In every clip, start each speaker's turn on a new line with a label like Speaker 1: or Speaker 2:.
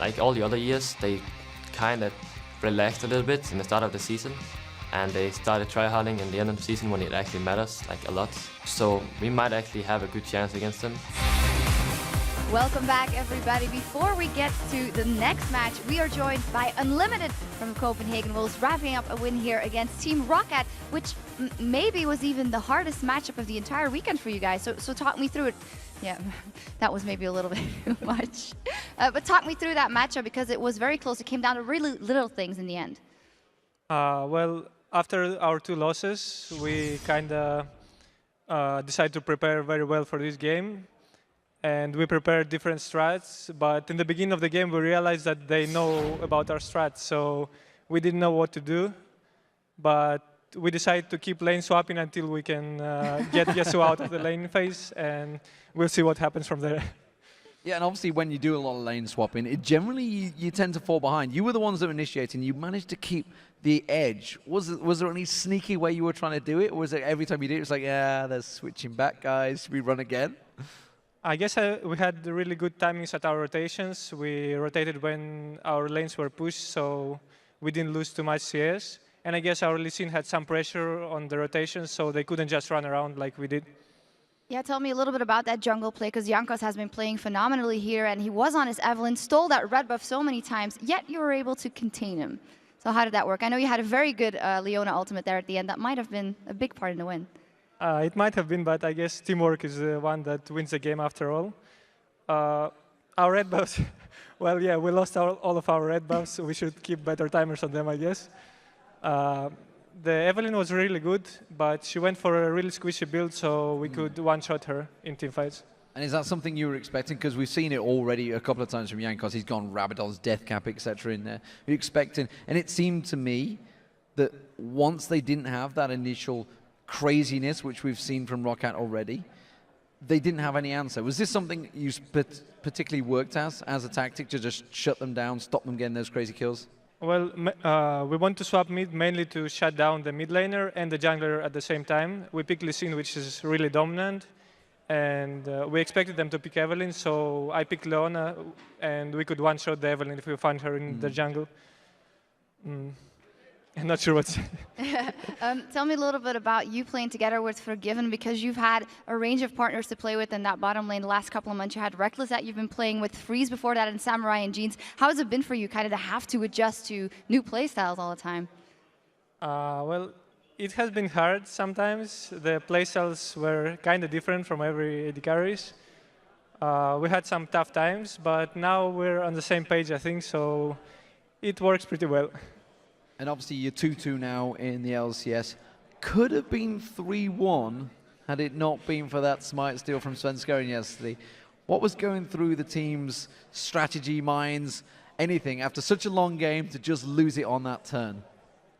Speaker 1: like all the other years, they kind of relaxed a little bit in the start of the season, and they started tryharding in the end of the season when it actually matters, like a lot. So we might actually have a good chance against them.
Speaker 2: Welcome back, everybody. Before we get to the next match, we are joined by Unlimited from Copenhagen Wolves, wrapping up a win here against Team Rocket, which maybe was even the hardest matchup of the entire weekend for you guys. So talk me through it. Yeah, that was maybe a little bit too much. But talk me through that matchup, because it was very close. It came down to really little things in the end.
Speaker 3: Well, after our 2 losses, we kind of decided to prepare very well for this game. And we prepared different strats, but in the beginning of the game we realized that they know about our strats, so we didn't know what to do. But we decided to keep lane swapping until we can get Yasuo out of the lane phase, and we'll see what happens from there.
Speaker 4: Yeah, and obviously when you do a lot of lane swapping, generally you tend to fall behind. You were the ones that were initiating. You managed to keep the edge. Was there any sneaky way you were trying to do it, or was it every time you did it, it was like, yeah, they're switching back, guys, should we run again?
Speaker 3: I guess we had really good timings at our rotations. We rotated when our lanes were pushed, so we didn't lose too much CS. And I guess our Lee Sin had some pressure on the rotations, so they couldn't just run around like we did.
Speaker 2: Yeah, tell me a little bit about that jungle play, because Jankos has been playing phenomenally here, and he was on his Evelynn, stole that red buff so many times, yet you were able to contain him. So how did that work? I know you had a very good Leona ultimate there at the end. That might have been a big part in the win.
Speaker 3: It might have been, but I guess teamwork is the one that wins the game after all. Our red buffs, well, yeah, we lost all of our red buffs, so we should keep better timers on them, I guess. The Evelynn was really good, but she went for a really squishy build, so we could one-shot her in teamfights.
Speaker 4: And is that something you were expecting? Because we've seen it already a couple of times from Jankos. He's gone Rabadon's Death Cap, etc. in there. Are you expecting? And it seemed to me that once they didn't have that initial craziness, which we've seen from Rocket already, they didn't have any answer. Was this something you particularly worked as a tactic, to just shut them down, stop them getting those crazy kills?
Speaker 3: Well, we want to swap mid mainly to shut down the mid laner and the jungler at the same time. We picked Lee Sin, which is really dominant, and we expected them to pick Evelynn, so I picked Leona, and we could one-shot the Evelynn if we find her in the jungle. I'm not sure what's...
Speaker 2: Tell me a little bit about you playing together with Forgiven, because you've had a range of partners to play with in that bottom lane the last couple of months. You had Reckless that you've been playing with, Freeze before that, and Samurai and Jeans. How has it been for you kind of to have to adjust to new playstyles all the time?
Speaker 3: Well, it has been hard sometimes. The playstyles were kind of different from every AD carries. We had some tough times, but now we're on the same page, I think, so it works pretty well.
Speaker 4: And obviously you're 2-2 now in the LCS. Could have been 3-1 had it not been for that smite steal from Svenskeren yesterday. What was going through the team's strategy, minds, anything, after such a long game to just lose it on that turn?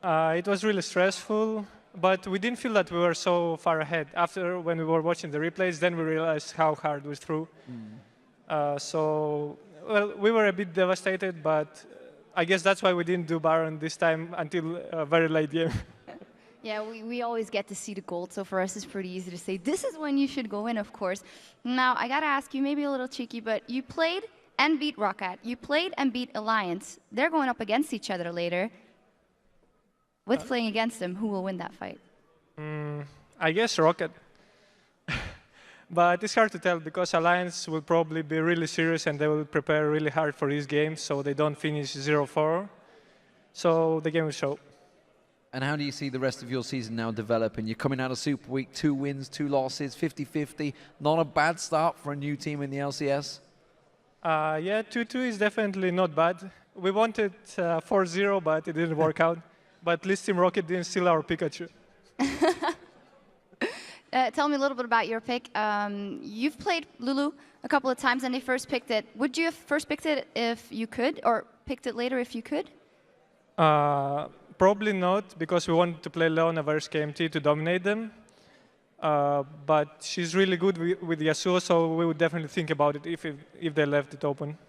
Speaker 3: It was really stressful, but we didn't feel that we were so far ahead. After, when we were watching the replays, then we realized how hard we threw. So, well, we were a bit devastated, but I guess that's why we didn't do Baron this time until a very late game.
Speaker 2: Yeah, we always get to see the gold, so for us it's pretty easy to say, this is when you should go in, of course. Now, I gotta ask you, maybe a little cheeky, but you played and beat Rocket. You played and beat Alliance. They're going up against each other later. With playing against them, who will win that fight?
Speaker 3: I guess Rocket. But it's hard to tell, because Alliance will probably be really serious and they will prepare really hard for this game, so they don't finish 0-4. So the game will show.
Speaker 4: And how do you see the rest of your season now developing? You're coming out of Super Week, 2 wins, 2 losses, 50-50. Not a bad start for a new team in the LCS.
Speaker 3: Yeah, 2-2 is definitely not bad. We wanted 4-0, but it didn't work out. But at least Team Rocket didn't steal our Pikachu.
Speaker 2: Tell me a little bit about your pick. You've played Lulu a couple of times and they first picked it. Would you have first picked it if you could, or picked it later if you could?
Speaker 3: Probably not, because we wanted to play Leona versus KMT to dominate them. But she's really good with Yasuo, so we would definitely think about it if they left it open.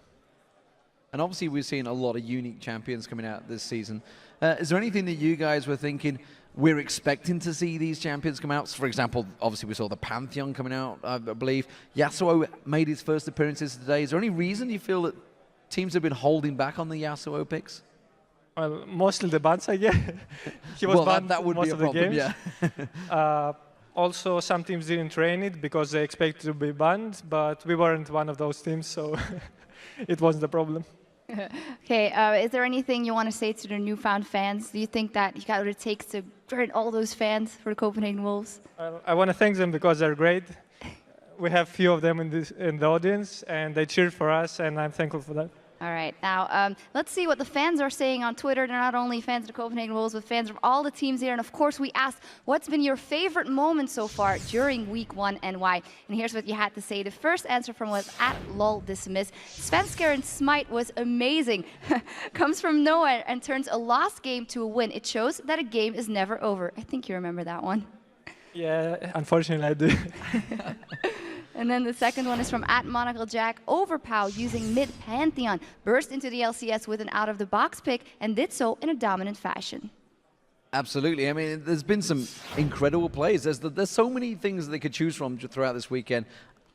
Speaker 4: And obviously we've seen a lot of unique champions coming out this season. Is there anything that you guys were thinking we're expecting to see these champions come out? So for example, obviously we saw the Pantheon coming out, I believe. Yasuo made his first appearances today. Is there any reason you feel that teams have been holding back on the Yasuo picks?
Speaker 3: Well, mostly the bans, I guess. He was banned
Speaker 4: that would
Speaker 3: most
Speaker 4: be a
Speaker 3: of the
Speaker 4: problem,
Speaker 3: games.
Speaker 4: yeah.
Speaker 3: Also, some teams didn't train it because they expected to be banned, but we weren't one of those teams, so it wasn't a problem.
Speaker 2: Okay, is there anything you want to say to the newfound fans? Do you think that you got what it takes to turn all those fans for the Copenhagen Wolves?
Speaker 3: I want to thank them because they're great. We have few of them in the audience, and they cheered for us, and I'm thankful for that.
Speaker 2: All right, now let's see what the fans are saying on Twitter. They're not only fans of the Copenhagen Wolves, but fans of all the teams here. And of course, we asked, what's been your favorite moment so far during week 1 and why? And here's what you had to say. The first answer from was @LolDismiss. Svenskeren Smite was amazing. Comes from nowhere and turns a lost game to a win. It shows that a game is never over. I think you remember that one.
Speaker 3: Yeah, unfortunately I do.
Speaker 2: And then the second one is from @MonocleJack. Overpow using mid Pantheon burst into the LCS with an out-of-the-box pick and did so in a dominant fashion.
Speaker 4: Absolutely. I mean, there's been some incredible plays. There's so many things that they could choose from throughout this weekend.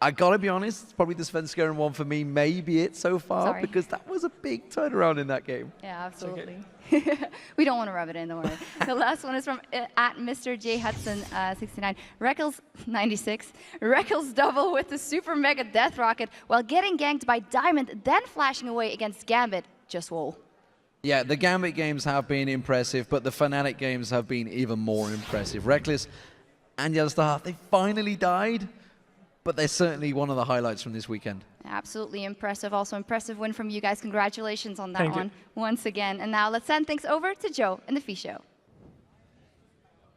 Speaker 4: I gotta be honest, probably the Svenskeren one for me may be it so far because that was a big turnaround in that game.
Speaker 2: Yeah, absolutely. We don't want to rub it in, don't worry. The last one is from @MrJHudson69. Reckles 96. Reckles double with the super mega death rocket while getting ganked by Diamond, then flashing away against Gambit. Just whoa.
Speaker 4: Yeah, the Gambit games have been impressive, but the Fnatic games have been even more impressive. Reckless and Yellowstar, they finally died, but they're certainly one of the highlights from this weekend.
Speaker 2: Absolutely impressive. Also impressive win from you guys. Congratulations on that
Speaker 3: Thank
Speaker 2: one
Speaker 3: you.
Speaker 2: once again. And now let's send things over to Joe and the Fee Show.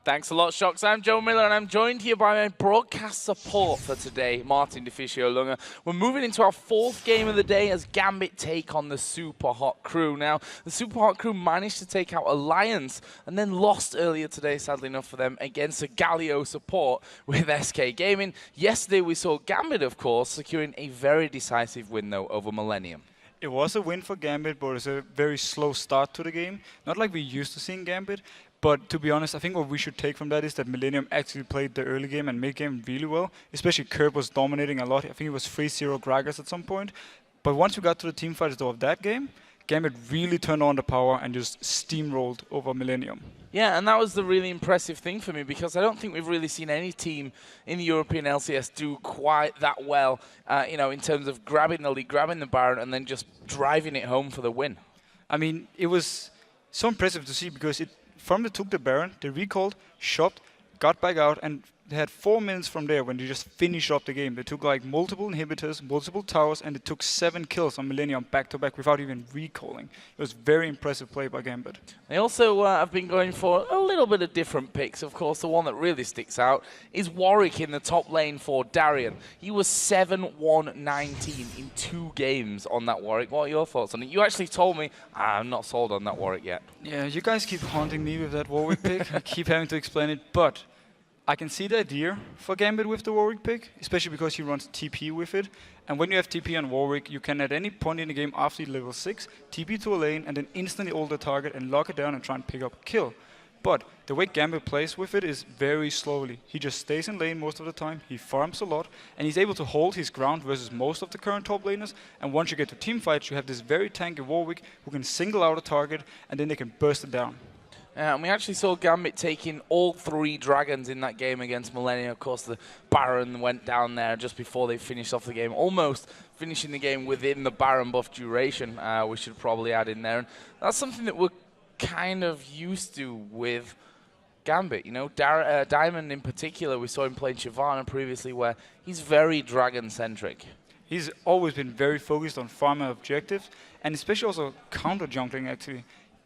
Speaker 5: Thanks a lot, Shocks. I'm Joe Miller, and I'm joined here by my broadcast support for today, Martin DeFicio Lunga. We're moving into our 4th game of the day as Gambit take on the Super Hot Crew. Now, the Super Hot Crew managed to take out Alliance and then lost earlier today, sadly enough for them, against a Galio support with SK Gaming. Yesterday, we saw Gambit, of course, securing a very decisive win, though, over Millennium.
Speaker 6: It was a win for Gambit, but it's a very slow start to the game. Not like we used to seeing Gambit. But to be honest, I think what we should take from that is that Millennium actually played the early game and mid-game really well. Especially Curb was dominating a lot. I think it was 3-0 Gragas at some point. But once we got to the team fights though of that game, Gambit really turned on the power and just steamrolled over Millennium.
Speaker 5: Yeah, and that was the really impressive thing for me because I don't think we've really seen any team in the European LCS do quite that well, you know, in terms of grabbing the lead, grabbing the Baron, and then just driving it home for the win.
Speaker 6: I mean, it was so impressive to see because from they took the Baron, they recalled, shopped, got back out, and they had 4 minutes from there when they just finished up the game. They took like multiple inhibitors, multiple towers, and they took 7 kills on Millennium back-to-back without even recalling. It was very impressive play by Gambit.
Speaker 5: They also have been going for a little bit of different picks. Of course, the one that really sticks out is Warwick in the top lane for Darien. He was 7-1-19 in 2 games on that Warwick. What are your thoughts on it? You actually told me I'm not sold on that Warwick yet.
Speaker 6: Yeah, you guys keep haunting me with that Warwick pick. I keep having to explain it, but I can see the idea for Gambit with the Warwick pick, especially because he runs TP with it. And when you have TP on Warwick, you can at any point in the game after level 6, TP to a lane and then instantly ult the target and lock it down and try and pick up a kill. But the way Gambit plays with it is very slowly. He just stays in lane most of the time, he farms a lot, and he's able to hold his ground versus most of the current top laners. And once you get to team fights, you have this very tanky Warwick who can single out a target and then they can burst it down.
Speaker 5: And we actually saw Gambit taking all 3 dragons in that game against Millennium. Of course, the Baron went down there just before they finished off the game, almost finishing the game within the Baron buff duration, we should probably add in there. And that's something that we're kind of used to with Gambit. You know, Diamond in particular, we saw him playing Shyvana previously, where he's very dragon-centric.
Speaker 6: He's always been very focused on farming objectives, and especially also counter-jungling, actually.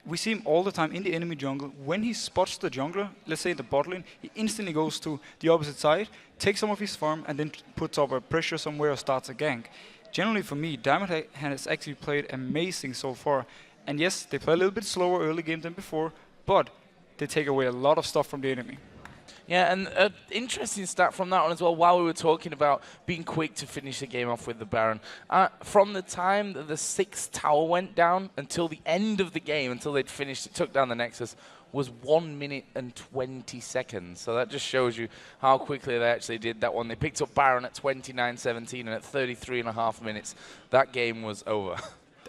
Speaker 6: We see him all the time in the enemy jungle. When he spots the jungler, let's say the bot lane, he instantly goes to the opposite side, takes some of his farm, and then puts up a pressure somewhere or starts a gank. Generally, for me, Diamond has actually played amazing so far. And yes, they play a little bit slower early game than before, but they take away a lot of stuff from the enemy.
Speaker 5: Yeah, and an interesting stat from that one as well, while we were talking about being quick to finish the game off with the Baron. From the time that the 6th tower went down until the end of the game, until they'd finished, took down the Nexus, was 1 minute and 20 seconds. So that just shows you how quickly they actually did that one. They picked up Baron at 29-17, and at 33.5 minutes, that game was over.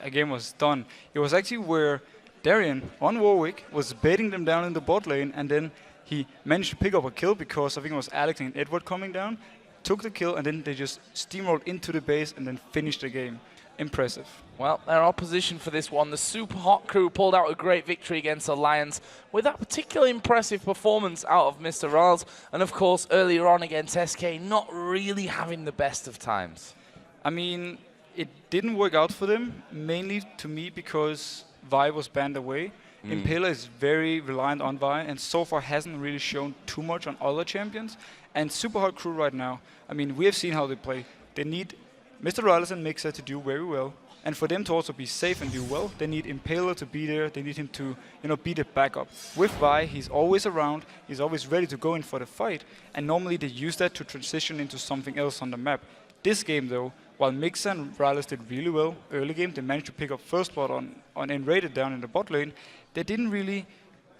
Speaker 6: a game was done. It was actually where Darien on Warwick was baiting them down in the bot lane, and then he managed to pick up a kill because I think it was Alex and Edward coming down, took the kill, and then they just steamrolled into the base and then finished the game. Impressive.
Speaker 5: Well, their opposition for this one, the Super Hot crew, pulled out a great victory against Alliance with that particularly impressive performance out of Mr. Riles, and of course earlier on against SK not really having the best of times.
Speaker 6: I mean, it didn't work out for them, mainly to me because Vi was banned away. Impaler is very reliant on Vi, and so far hasn't really shown too much on other champions. And Super Hot crew right now, I mean, we have seen how they play. They need Mr. Riles and Mixer to do very well. And for them to also be safe and do well, they need Impaler to be there. They need him to, be the backup. With Vi, he's always around. He's always ready to go in for the fight. And normally they use that to transition into something else on the map. This game, though, while Mixer and Riles did really well early game, they managed to pick up first blood on N-rated down in the bot lane. They didn't really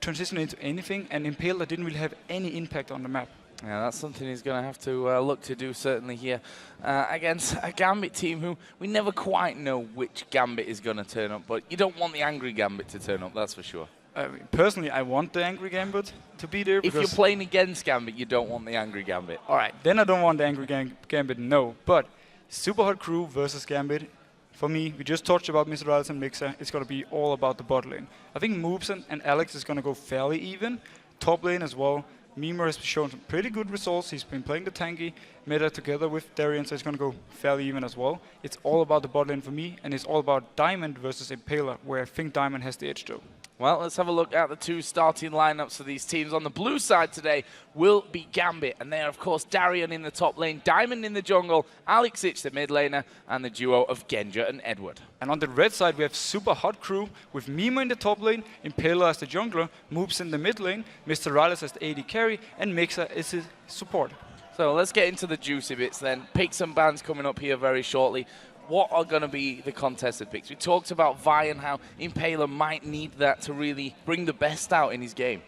Speaker 6: transition into anything, and Impaler didn't really have any impact on the map.
Speaker 5: Yeah, that's something he's going to have to look to do certainly here against a Gambit team who we never quite know which Gambit is going to turn up, but you don't want the angry Gambit to turn up, that's for sure.
Speaker 6: Personally, I want the angry Gambit to be there.
Speaker 5: If you're playing against Gambit, you don't want the angry Gambit.
Speaker 6: All right, then I don't want the angry Gambit, no. But Super Hot crew versus Gambit, for me, we just talked about Mr. Riles and Mixer. It's going to be all about the bot lane. I think Moobs and Alex is going to go fairly even. Top lane as well. Mimer has shown some pretty good results. He's been playing the tanky meta together with Darien, so it's going to go fairly even as well. It's all about the bot lane for me, and it's all about Diamond versus Impaler, where I think Diamond has the edge though.
Speaker 5: Well, let's have a look at the two starting lineups for these teams. On the blue side today will be Gambit, and they are, of course, Darien in the top lane, Diamond in the jungle, Alexic the mid laner, and the duo of Genja and Edward.
Speaker 6: And on the red side, we have Super Hot crew with Mima in the top lane, Impaler as the jungler, Moobs in the mid lane, Mr. Riles as the AD carry, and Mixer is his support.
Speaker 5: So let's get into the juicy bits then. Picks and bans coming up here very shortly. What are going to be the contested picks? We talked about Vi and how Impaler might need that to really bring the best out in his game.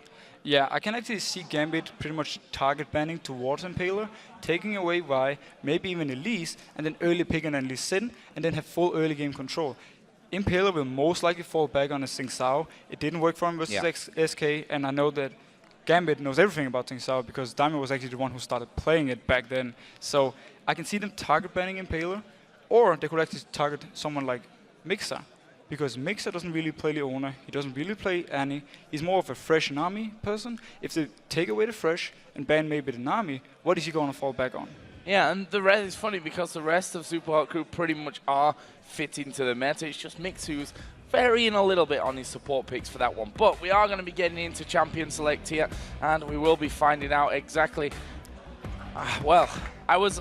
Speaker 6: Yeah, I can actually see Gambit pretty much target banning towards Impaler, taking away Vi, maybe even Elise, and then early pick an Lee Sin, and then have full early game control. Impaler will most likely fall back on a Sing Sao. It didn't work for him versus SK, and I know that Gambit knows everything about Sing Sao because Diamond was actually the one who started playing it back then. So I can see them target banning Impaler. Or they could actually target someone like Mixer, because Mixer doesn't really play Leona, he doesn't really play Annie, he's more of a fresh Nami person. If they take away the fresh and ban maybe the Nami, what is he going to fall back on?
Speaker 5: Yeah, and the rest is funny because the rest of Super Hot crew pretty much are fitting to the meta. It's just Mix who's varying a little bit on his support picks for that one. But we are going to be getting into Champion Select here, and we will be finding out exactly. Well, I was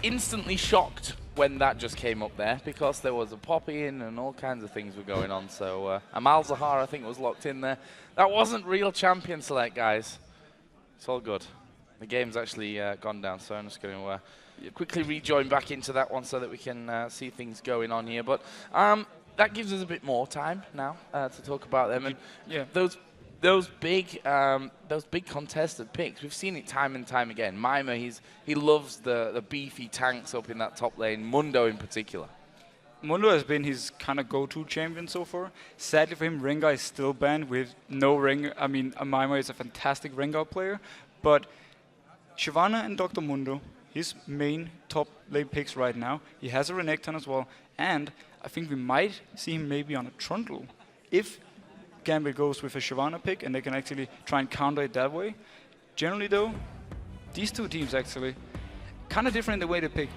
Speaker 5: instantly shocked when that just came up there, because there was a poppy in and all kinds of things were going on. So Amal Zahar, I think, was locked in there. That wasn't real Champion Select, guys. It's all good. The game's actually gone down, so I'm just going to quickly rejoin back into that one so that we can see things going on here. But that gives us a bit more time now to talk about them. And
Speaker 6: yeah,
Speaker 5: those big contested picks, we've seen it time and time again. Mima, he loves the beefy tanks up in that top lane, Mundo in particular.
Speaker 6: Mundo has been his kind of go-to champion so far. Sadly for him, Rengar is still banned with no Rengar. I mean, Mima is a fantastic Rengar player, but Shyvana and Dr. Mundo, his main top lane picks right now. He has a Renekton as well, and I think we might see him maybe on a Trundle if Gambit goes with a Shyvana pick and they can actually try and counter it that way. Generally though, these two teams actually kind of different in the way they pick.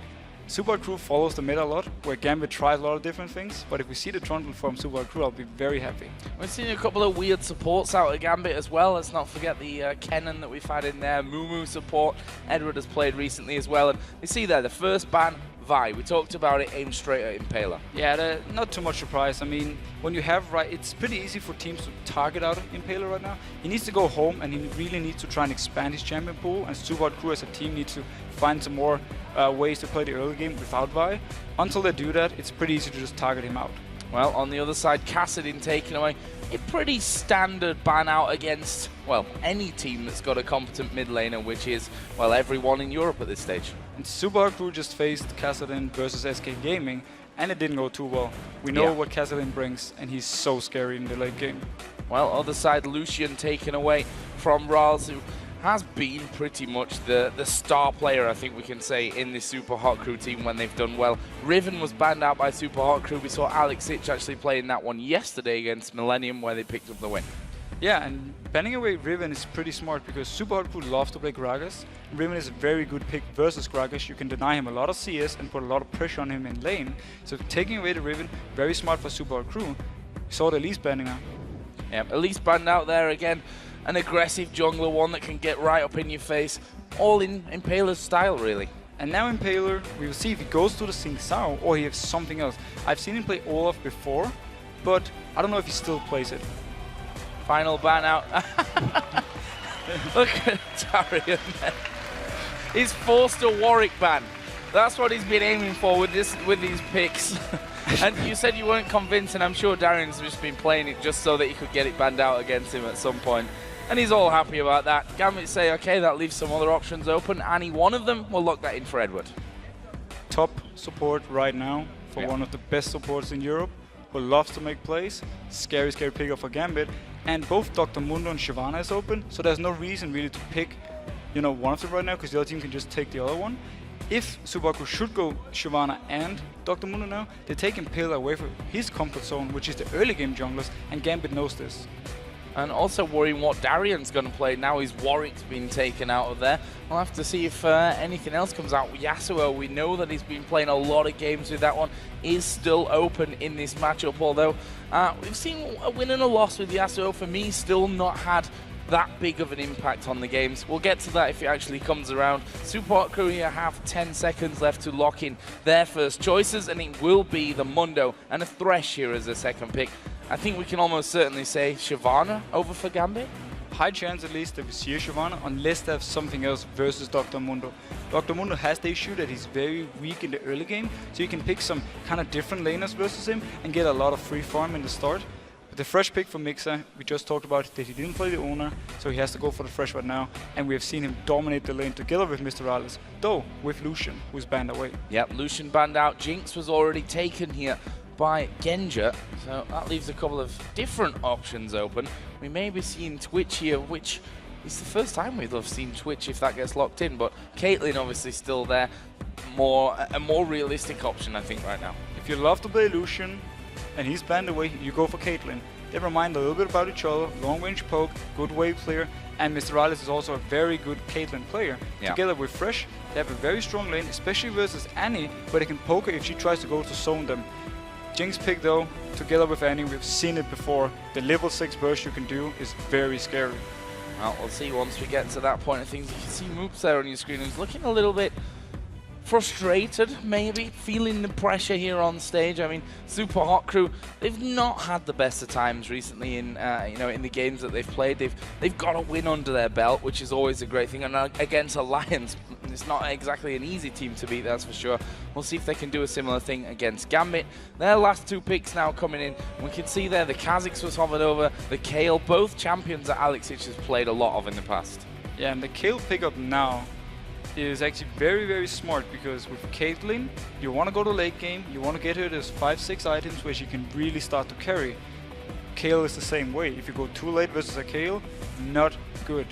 Speaker 6: Super Crew follows the meta a lot, where Gambit tries a lot of different things, but if we see the Trundle from Super Crew, I'll be very happy.
Speaker 5: We've seen a couple of weird supports out of Gambit as well. Let's not forget the Kennen that we've had in there, Mumu support. Edward has played recently as well, and you see there, the first ban, Vi. We talked about it, aimed straight at Impaler.
Speaker 6: Yeah, not too much surprise. I mean, when you have it's pretty easy for teams to target out Impaler right now. He needs to go home, and he really needs to try and expand his champion pool, and Super Crew as a team needs to find some more ways to play the early game without Vi. Until they do that, it's pretty easy to just target him out.
Speaker 5: Well, on the other side, Kassadin taking away a pretty standard ban out against, well, any team that's got a competent mid laner, which is, well, everyone in Europe at this stage.
Speaker 6: And Super Crew just faced Kassadin versus SK Gaming, and it didn't go too well. We know
Speaker 5: Yeah.
Speaker 6: what Cassidy brings, and he's so scary in the late game.
Speaker 5: Well, other side, Lucian taken away from Rals, who has been pretty much the star player, I think we can say, in the Super Hot Crew team when they've done well. Riven was banned out by Super Hot Crew. We saw Alex Ich actually playing that one yesterday against Millennium, where they picked up the win.
Speaker 6: Yeah, and banning away Riven is pretty smart because Super Hot Crew loves to play Gragas. Riven is a very good pick versus Gragas. You can deny him a lot of CS and put a lot of pressure on him in lane. So taking away the Riven, very smart for Super Hot Crew. We saw the Elise banning now.
Speaker 5: Yeah, Elise banned out there again. An aggressive jungler, one that can get right up in your face. All in Impaler's style, really.
Speaker 6: And now Impaler, we will see if he goes to the Sing Sao or he has something else. I've seen him play Olaf before, but I don't know if he still plays it.
Speaker 5: Final ban out. Look at Darian there. He's forced a Warwick ban. That's what he's been aiming for with these picks. And you said you weren't convinced, and I'm sure Darian's just been playing it just so that he could get it banned out against him at some point. And he's all happy about that. Gambit say, okay, that leaves some other options open. Any one of them will lock that in for Edward.
Speaker 6: Top support right now for one of the best supports in Europe, who loves to make plays. Scary, scary pickup for Gambit. And both Dr. Mundo and Shyvana is open, so there's no reason really to pick, you know, one of them right now, because the other team can just take the other one. If Subaku should go Shyvana and Dr. Mundo now, they take Impaler away from his comfort zone, which is the early game junglers, and Gambit knows this.
Speaker 5: And also worrying what Darian's going to play now his Warwick's been taken out of there. We'll have to see if anything else comes out. Yasuo, we know that he's been playing a lot of games with that one, is still open in this matchup, although we've seen a win and a loss with Yasuo. For me, still not had that big of an impact on the games. We'll get to that if it actually comes around. Super Hot Crew here have 10 seconds left to lock in their first choices, and it will be the Mundo and a Thresh here as their second pick. I think we can almost certainly say Shyvana over for Gambit.
Speaker 6: High chance at least that we see a Shyvana, unless they have something else versus Dr. Mundo. Dr. Mundo has the issue that he's very weak in the early game, so you can pick some kind of different laners versus him and get a lot of free farm in the start. But the fresh pick for Mixa, we just talked about that he didn't play the owner, so he has to go for the fresh right now, and we have seen him dominate the lane together with Mr. Alice, though with Lucian, who's banned away.
Speaker 5: Yep, Lucian banned out. Jinx was already taken here by Genja, so that leaves a couple of different options open. We may be seeing Twitch here, which is the first time we've seen Twitch if that gets locked in, but Caitlyn obviously still there. A more realistic option, I think, right now.
Speaker 6: If you love to play Lucian and he's banned away, you go for Caitlyn. They remind a little bit about each other, long range poke, good wave clear, and Mr. Alice is also a very good Caitlyn player.
Speaker 5: Yeah.
Speaker 6: Together with Fresh, they have a very strong lane, especially versus Annie, where they can poke her if she tries to go to zone them. Jinx pick though, together with Annie, we've seen it before. The level 6 burst you can do is very scary.
Speaker 5: Well, we'll see once we get to that point of things. You can see Moops there on your screen. He's looking a little bit frustrated, maybe, feeling the pressure here on stage. I mean, Super Hot Crew, they've not had the best of times recently in in the games that they've played. They've got a win under their belt, which is always a great thing. And against Alliance, it's not exactly an easy team to beat, that's for sure. We'll see if they can do a similar thing against Gambit. Their last two picks now coming in. We can see there the Kha'Zix was hovered over, the Kayle, both champions that Alex Ich has played a lot of in the past.
Speaker 6: Yeah, and the Kayle pickup now is actually very, very smart, because with Caitlyn, you want to go to late game, you want to get her those 5-6 items where she can really start to carry. Kayle is the same way. If you go too late versus a Kayle, not good.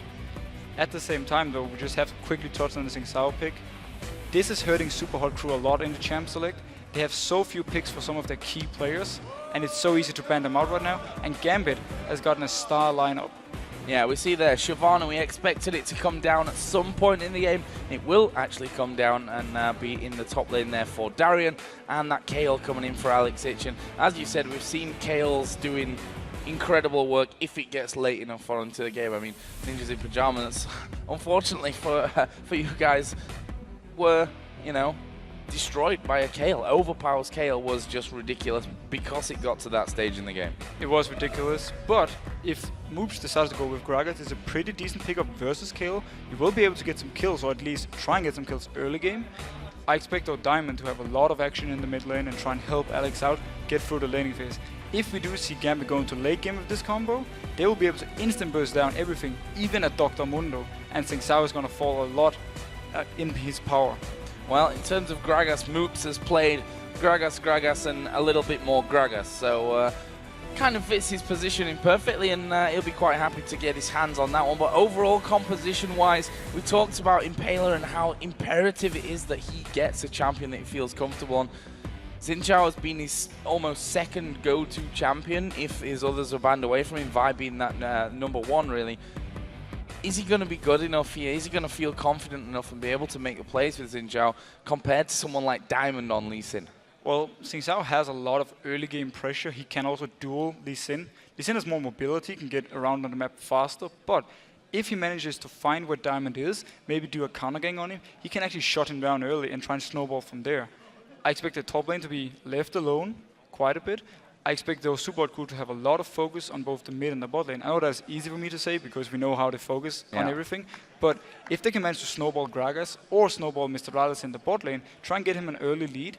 Speaker 6: At the same time though, we just have to quickly touch on the Sing Sao pick. This is hurting Super Hot Crew a lot in the champ select. They have so few picks for some of their key players, and it's so easy to ban them out right now, and Gambit has gotten a star lineup.
Speaker 5: Yeah, we see there, Shyvana, we expected it to come down at some point in the game. It will actually come down and be in the top lane there for Darian, and that Kayle coming in for Alex Ich. And as you said, we've seen Kayle's doing incredible work if it gets late enough for into the game. I mean, Ninjas in Pajamas, unfortunately for you guys, were, destroyed by a Kayle. Overpower's Kayle was just ridiculous because it got to that stage in the game.
Speaker 6: It was ridiculous, but if Moops decides to go with Gragas, it's a pretty decent pickup versus Kayle. You will be able to get some kills, or at least try and get some kills early game. I expect though Diamond to have a lot of action in the mid lane and try and help Alex out, get through the laning phase. If we do see Gambit go into late game with this combo, they will be able to instant burst down everything, even at Dr. Mundo, and Sing Sao is going to fall a lot in his power.
Speaker 5: Well, in terms of Gragas, Moops has played Gragas, and a little bit more Gragas. So kind of fits his positioning perfectly, and he'll be quite happy to get his hands on that one. But overall, composition-wise, we talked about Impaler and how imperative it is that he gets a champion that he feels comfortable on. Xin Zhao has been his almost second go-to champion if his others are banned away from him, Vi being that #1 really. Is he going to be good enough here? Is he going to feel confident enough and be able to make the plays with Xin Zhao compared to someone like Diamond on Lee Sin?
Speaker 6: Well, Xin Zhao has a lot of early game pressure. He can also duel Lee Sin. Lee Sin has more mobility, can get around on the map faster, but if he manages to find where Diamond is, maybe do a counter gang on him, he can actually shut him down early and try and snowball from there. I expect the top lane to be left alone quite a bit. I expect the support crew to have a lot of focus on both the mid and the bot lane. I know that's easy for me to say because we know how they focus on everything, but if they can manage to snowball Gragas or snowball Mr. Rales in the bot lane, try and get him an early lead,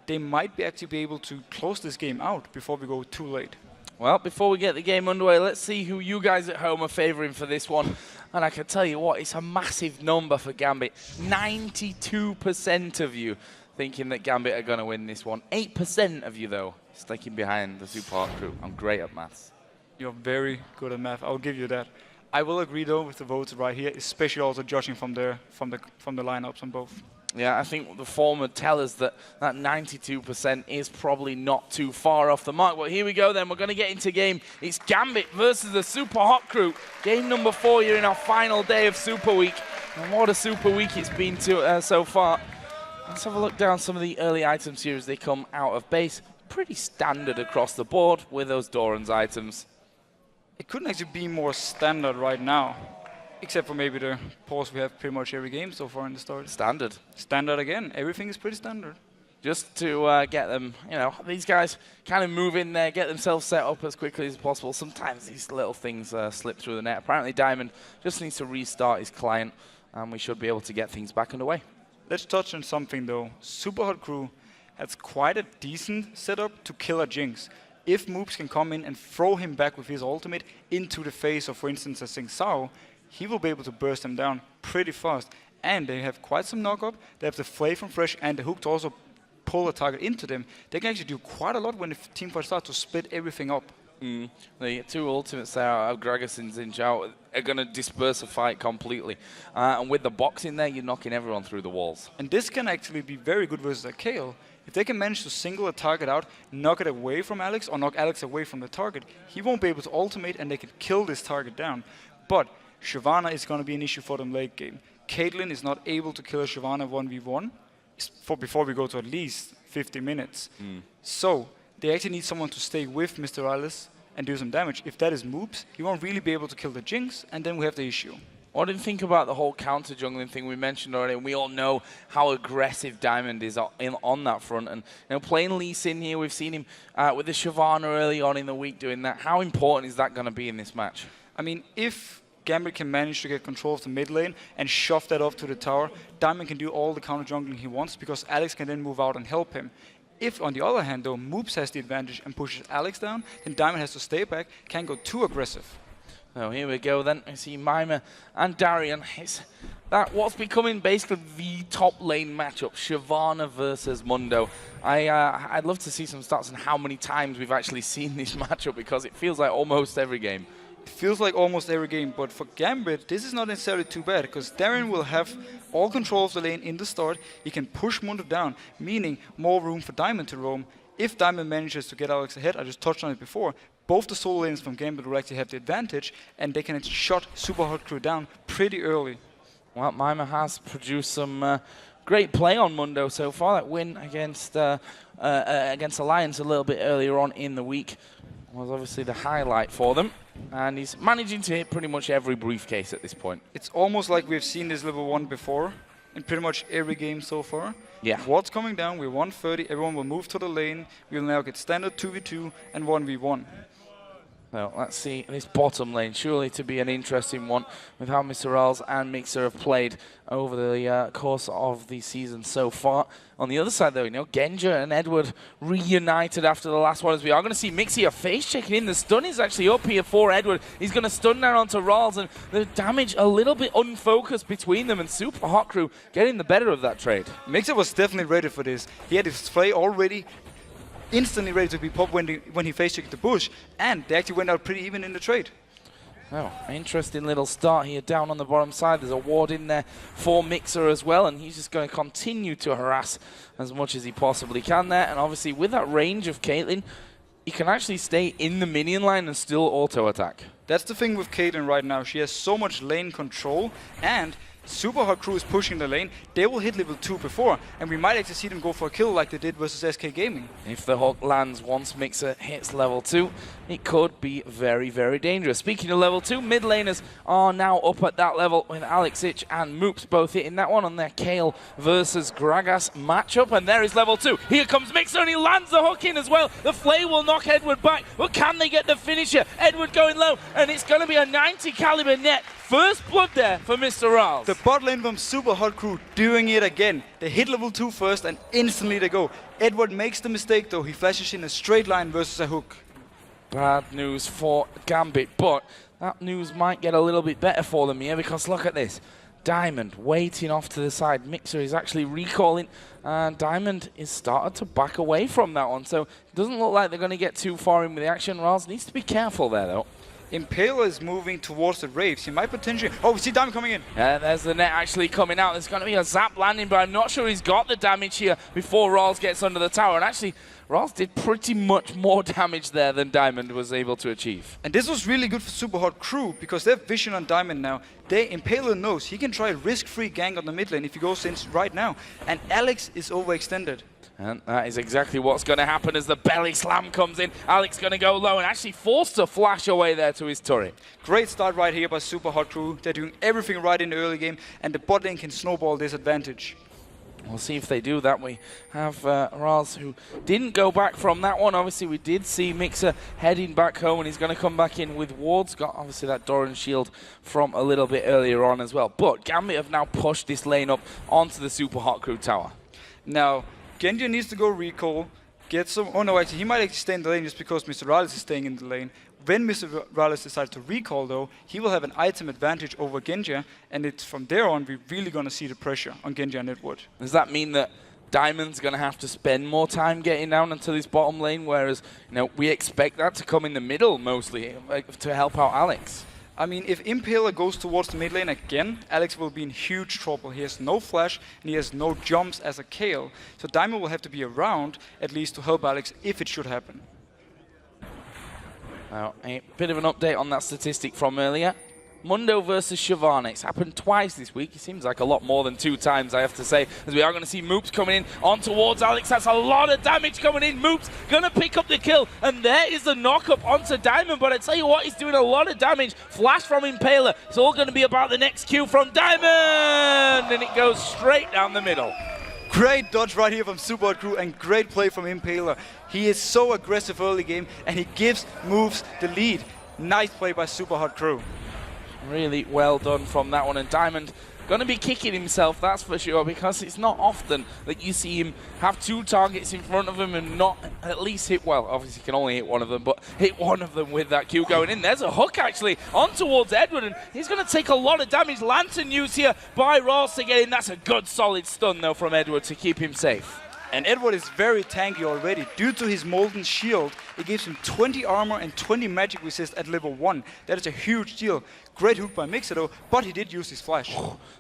Speaker 6: they might actually be able to close this game out before we go too late.
Speaker 5: Well, before we get the game underway, let's see who you guys at home are favouring for this one. And I can tell you what, it's a massive number for Gambit. 92% of you thinking that Gambit are going to win this one. 8% of you, though, sticking behind the Super Hot crew. I'm great at maths.
Speaker 6: You're very good at math, I'll give you that. I will agree, though, with the votes right here, especially also judging from the lineups on both.
Speaker 5: Yeah, I think the form would tell us that that 92% is probably not too far off the mark. But here we go then, we're going to get into game. It's Gambit versus the Super Hot crew. Game number 4 here in our final day of Super Week. And what a Super Week it's been so far. Let's have a look down some of the early items here as they come out of base. Pretty standard across the board with those Doran's items.
Speaker 6: It couldn't actually be more standard right now. Except for maybe the pause we have pretty much every game so far in the start.
Speaker 5: Standard.
Speaker 6: Standard again. Everything is pretty standard.
Speaker 5: Just to get them, you know, these guys kind of move in there, get themselves set up as quickly as possible. Sometimes these little things slip through the net. Apparently Diamond just needs to restart his client and we should be able to get things back underway.
Speaker 6: Let's touch on something though. Super Hot crew has quite a decent setup to kill a Jinx. If Moops can come in and throw him back with his ultimate into the face of, for instance, a Xin Zhao, he will be able to burst them down pretty fast. And they have quite some knock-up. They have the Flay from Fresh and the hook to also pull a target into them. They can actually do quite a lot when the team fight starts to split everything up.
Speaker 5: The two ultimates there of Gragas and Xin Zhao are going to disperse a fight completely. And with the box in there, you're knocking everyone through the walls.
Speaker 6: And this can actually be very good versus a Kayle. If they can manage to single a target out, knock it away from Alex, or knock Alex away from the target, he won't be able to ultimate and they can kill this target down. But Shyvana is going to be an issue for them late game. Caitlyn is not able to kill a Shyvana 1v1 before we go to at least 50 minutes. So they actually need someone to stay with Mr. Rales and do some damage. If that is Moops, he won't really be able to kill the Jinx, and then we have the issue.
Speaker 5: What do you think about the whole counter jungling thing we mentioned already? We all know how aggressive Diamond is on that front. And you know, playing Lee Sin here, we've seen him with the Shyvana early on in the week doing that. How important is that going to be in this match?
Speaker 6: I mean, if Gambit can manage to get control of the mid lane and shove that off to the tower, Diamond can do all the counter jungling he wants because Alex can then move out and help him. If, on the other hand, though, Moops has the advantage and pushes Alex down, then Diamond has to stay back, can't go too aggressive.
Speaker 5: Oh, here we go then. I see Mima and Darian. It's that what's becoming basically the top lane matchup, Shyvana versus Mundo. I'd love to see some stats on how many times we've actually seen this matchup because it feels like almost every game.
Speaker 6: It feels like almost every game, but for Gambit, this is not necessarily too bad, because Darren will have all control of the lane in the start. He can push Mundo down, meaning more room for Diamond to roam. If Diamond manages to get Alex ahead, I just touched on it before, both the solo lanes from Gambit will actually have the advantage, and they can shut Super Hot crew down pretty early.
Speaker 5: Well, Mima has produced some great play on Mundo so far. That win against Alliance a little bit earlier on in the week was obviously the highlight for them. And he's managing to hit pretty much every briefcase at this point.
Speaker 6: It's almost like we've seen this level 1 before in pretty much every game so far.
Speaker 5: Yeah.
Speaker 6: Ward's coming down, we're 130, everyone will move to the lane. We'll now get standard 2v2 and 1v1.
Speaker 5: Well, let's see this bottom lane, surely to be an interesting one with how Mr. Rals and Mixer have played over the course of the season so far. On the other side, though, you know, Genja and Edward reunited after the last one, as we are going to see Mixia face checking in. The stun is actually up here for Edward. He's going to stun down onto Rals, and the damage a little bit unfocused between them, and Super Hot Crew getting the better of that trade.
Speaker 6: Mixer was definitely ready for this. He had his play already instantly ready to be popped when he face-checked the bush, and they actually went out pretty even in the trade.
Speaker 5: Oh, interesting little start here down on the bottom side. There's a ward in there for Mixer as well, and he's just going to continue to harass as much as he possibly can there. And obviously with that range of Caitlyn, he can actually stay in the minion line and still auto-attack.
Speaker 6: That's the thing with Caitlyn right now. She has so much lane control, and Super Hot Crew is pushing the lane. They will hit level 2 before, and we might actually see them go for a kill like they did versus SK Gaming.
Speaker 5: If the hook lands once Mixer hits level 2, it could be very, very dangerous. Speaking of level 2, mid laners are now up at that level with Alex Ich and Moops both hitting that one on their Kale versus Gragas matchup, and there is level 2. Here comes Mixer, and he lands the hook in as well. The Flay will knock Edward back, but can they get the finisher? Edward going low, and it's going to be a 90 caliber net. First blood there for Mr. Rals.
Speaker 6: The bot lane from Super Hot Crew doing it again. They hit level 2 first, and instantly they go. Edward makes the mistake though. He flashes in a straight line versus a hook.
Speaker 5: Bad news for Gambit, but that news might get a little bit better for them here, because look at this. Diamond waiting off to the side. Mixer is actually recalling, and Diamond is started to back away from that one. So it doesn't look like they're going to get too far in with the action. Rals needs to be careful there though.
Speaker 6: Impaler is moving towards the Wraiths. He might potentially... Oh, we see Diamond coming in.
Speaker 5: There's the net actually coming out. There's going to be a zap landing, but I'm not sure he's got the damage here before Rals gets under the tower. And actually, Rals did pretty much more damage there than Diamond was able to achieve.
Speaker 6: And this was really good for Super Hot Crew, because they have vision on Diamond now. Impaler knows he can try a risk-free gank on the mid lane if he goes in right now. And Alex is overextended.
Speaker 5: And that is exactly what's going to happen as the belly slam comes in. Alex going to go low and actually forced to flash away there to his turret.
Speaker 6: Great start right here by Super Hot Crew. They're doing everything right in the early game, and the bot lane can snowball this advantage.
Speaker 5: We'll see if they do that. We have Rals, who didn't go back from that one. Obviously, we did see Mixer heading back home, and he's going to come back in with wards. Got obviously that Doran shield from a little bit earlier on as well. But Gambit have now pushed this lane up onto the Super Hot Crew tower.
Speaker 6: Now, Genja needs to go recall, get some... Oh no, actually, he might actually stay in the lane just because Mr. Rales is staying in the lane. When Mr. Rales decides to recall, though, he will have an item advantage over Genja, and it's from there on we're really going to see the pressure on Genja and Edward.
Speaker 5: Does that mean that Diamond's going to have to spend more time getting down into this bottom lane, whereas, you know, we expect that to come in the middle mostly to help out Alex?
Speaker 6: I mean, if Impaler goes towards the mid lane again, Alex will be in huge trouble. He has no flash, and he has no jumps as a Kale. So Diamond will have to be around, at least to help Alex, if it should happen.
Speaker 5: Now, a bit of an update on that statistic from earlier. Mundo versus Shyvana. It's happened twice this week. It seems like a lot more than 2 times, I have to say, as we are going to see Moops coming in on towards Alex. That's a lot of damage coming in. Moops going to pick up the kill, and there is the knock-up onto Diamond, but I tell you what, he's doing a lot of damage. Flash from Impaler. It's all going to be about the next Q from Diamond, and it goes straight down the middle.
Speaker 6: Great dodge right here from Super Hot Crew, and great play from Impaler. He is so aggressive early game, and he gives moves the lead. Nice play by Super Hot Crew.
Speaker 5: Really well done from that one, and Diamond going to be kicking himself, that's for sure, because it's not often that you see him have 2 targets in front of him and not at least hit, well, obviously he can only hit one of them, but hit one of them with that Q going in. There's a hook actually on towards Edward, and he's going to take a lot of damage. Lantern use here by Ross to get in. That's a good solid stun though from Edward to keep him safe.
Speaker 6: And Edward is very tanky already. Due to his Molten Shield, it gives him 20 armor and 20 magic resist at level 1. That is a huge deal. Great hook by Mixer though, but he did use his flash.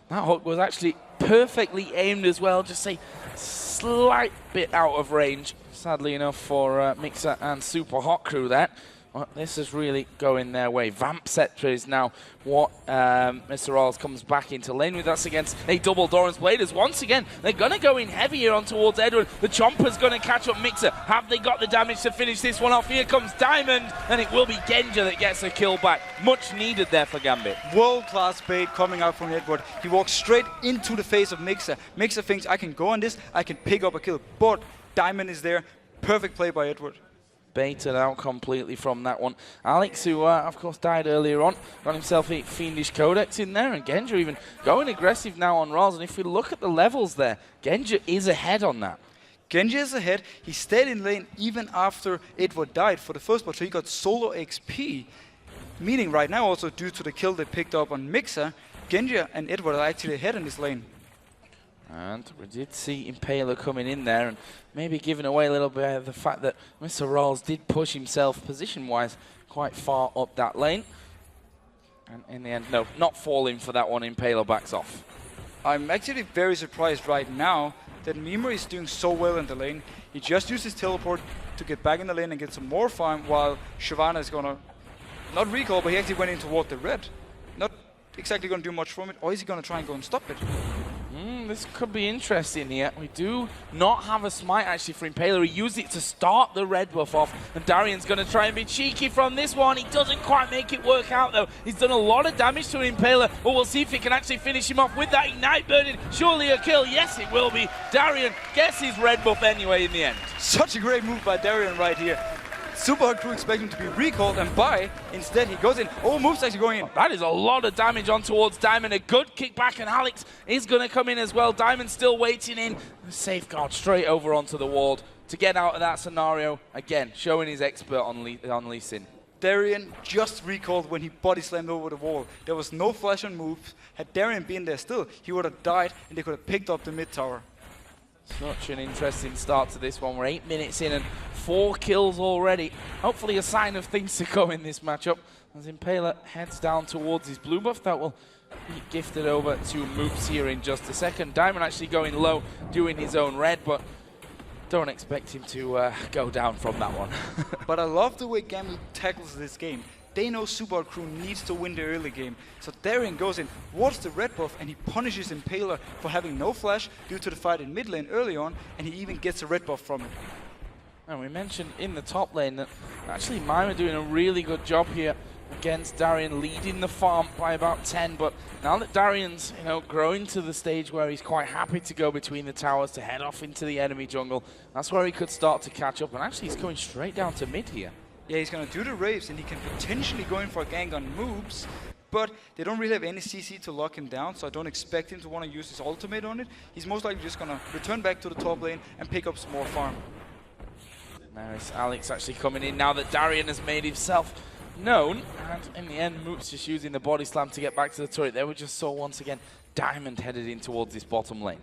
Speaker 5: That hook was actually perfectly aimed as well, just a slight bit out of range, sadly enough for Mixer and Super Hot Crew there. Well, this is really going their way. Vamp Scepter is now what Mr. Rals comes back into lane with. That's against a double Doran's Blade, as once again they're going to go in heavy here on towards Edward. The Chomper's going to catch up Mixer. Have they got the damage to finish this one off? Here comes Diamond, and it will be Genja that gets a kill back. Much needed there for Gambit.
Speaker 6: World-class bait coming out from Edward. He walks straight into the face of Mixer. Mixer thinks, I can go on this, I can pick up a kill. But Diamond is there. Perfect play by Edward.
Speaker 5: baited out completely from that one. Alex, who of course died earlier on, got himself a Fiendish Codex in there, and Genja even going aggressive now on Raz. And if we look at the levels there, Genja is ahead on that.
Speaker 6: Genji is ahead. He stayed in lane even after Edward died for the first part, so he got solo XP. Meaning right now, also due to the kill they picked up on Mixer, Genji and Edward are actually ahead in this lane.
Speaker 5: And we did see Impaler coming in there and maybe giving away a little bit of the fact that Mr. Rawls did push himself position-wise quite far up that lane. And in the end, no, not falling for that one. Impaler backs off.
Speaker 6: I'm actually very surprised right now that Mimir is doing so well in the lane. He just used his teleport to get back in the lane and get some more farm, while Shyvana is gonna, not recall, but he actually went in toward the red. Not exactly gonna do much from it, or is he gonna try and go and stop it?
Speaker 5: This could be interesting here. We do not have a smite actually for Impaler. He used it to start the red buff off, and Darian's going to try and be cheeky from this one. He doesn't quite make it work out though. He's done a lot of damage to Impaler, but we'll see if he can actually finish him off with that Ignite Burden. Surely a kill. Yes, it will be. Darian gets his red buff anyway in the end.
Speaker 6: Such a great move by Darian right here. Super hard crew expect him to be recalled and buy. Instead, he goes in. Oh, move's actually going in.
Speaker 5: That is a lot of damage on towards Diamond. A good kickback, and Alex is going to come in as well. Diamond still waiting in. Safeguard straight over onto the wall to get out of that scenario. Again, showing his expert on Lee Sin.
Speaker 6: Darian just recalled when he body slammed over the wall. There was no flash on moves. Had Darian been there still, he would have died and they could have picked up the mid tower.
Speaker 5: Such an interesting start to this one. We're 8 minutes in and 4 kills already. Hopefully a sign of things to come in this matchup. As Impaler heads down towards his blue buff, that will be gifted over to Moops here in just a second. Diamond actually going low, doing his own red, but don't expect him to go down from that one.
Speaker 6: But I love the way GMB tackles this game. They know Super Crew needs to win the early game. So Darian goes in, wards the red buff, and he punishes Impaler for having no flash due to the fight in mid lane early on, and he even gets a red buff from it.
Speaker 5: And we mentioned in the top lane that actually Mima doing a really good job here against Darian, leading the farm by about 10. But now that Darian's, growing to the stage where he's quite happy to go between the towers to head off into the enemy jungle, that's where he could start to catch up. And actually he's going straight down to mid here.
Speaker 6: Yeah, he's going to do the raves, and he can potentially go in for a gank on moves, but they don't really have any CC to lock him down, so I don't expect him to want to use his ultimate on it. He's most likely just going to return back to the top lane and pick up some more farm.
Speaker 5: There's Alex actually coming in now that Darian has made himself known, and in the end, Moops just using the body slam to get back to the turret. There we just saw once again Diamond headed in towards this bottom lane.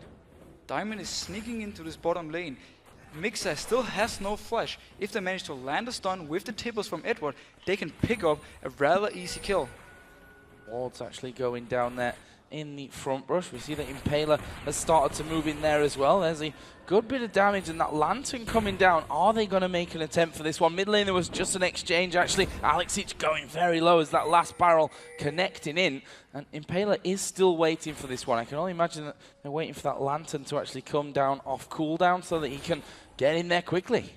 Speaker 6: Diamond is sneaking into this bottom lane. Mixer still has no flash. If they manage to land a stun with the tippers from Edward, they can pick up a rather easy kill.
Speaker 5: Ward's actually going down there in the front brush. We see that Impaler has started to move in there as well. There's a good bit of damage, and that Lantern coming down. Are they going to make an attempt for this one? Mid lane, there was just an exchange actually. Alexic going very low as that last barrel connecting in, and Impaler is still waiting for this one. I can only imagine that they're waiting for that Lantern to actually come down off cooldown so that he can get in there quickly.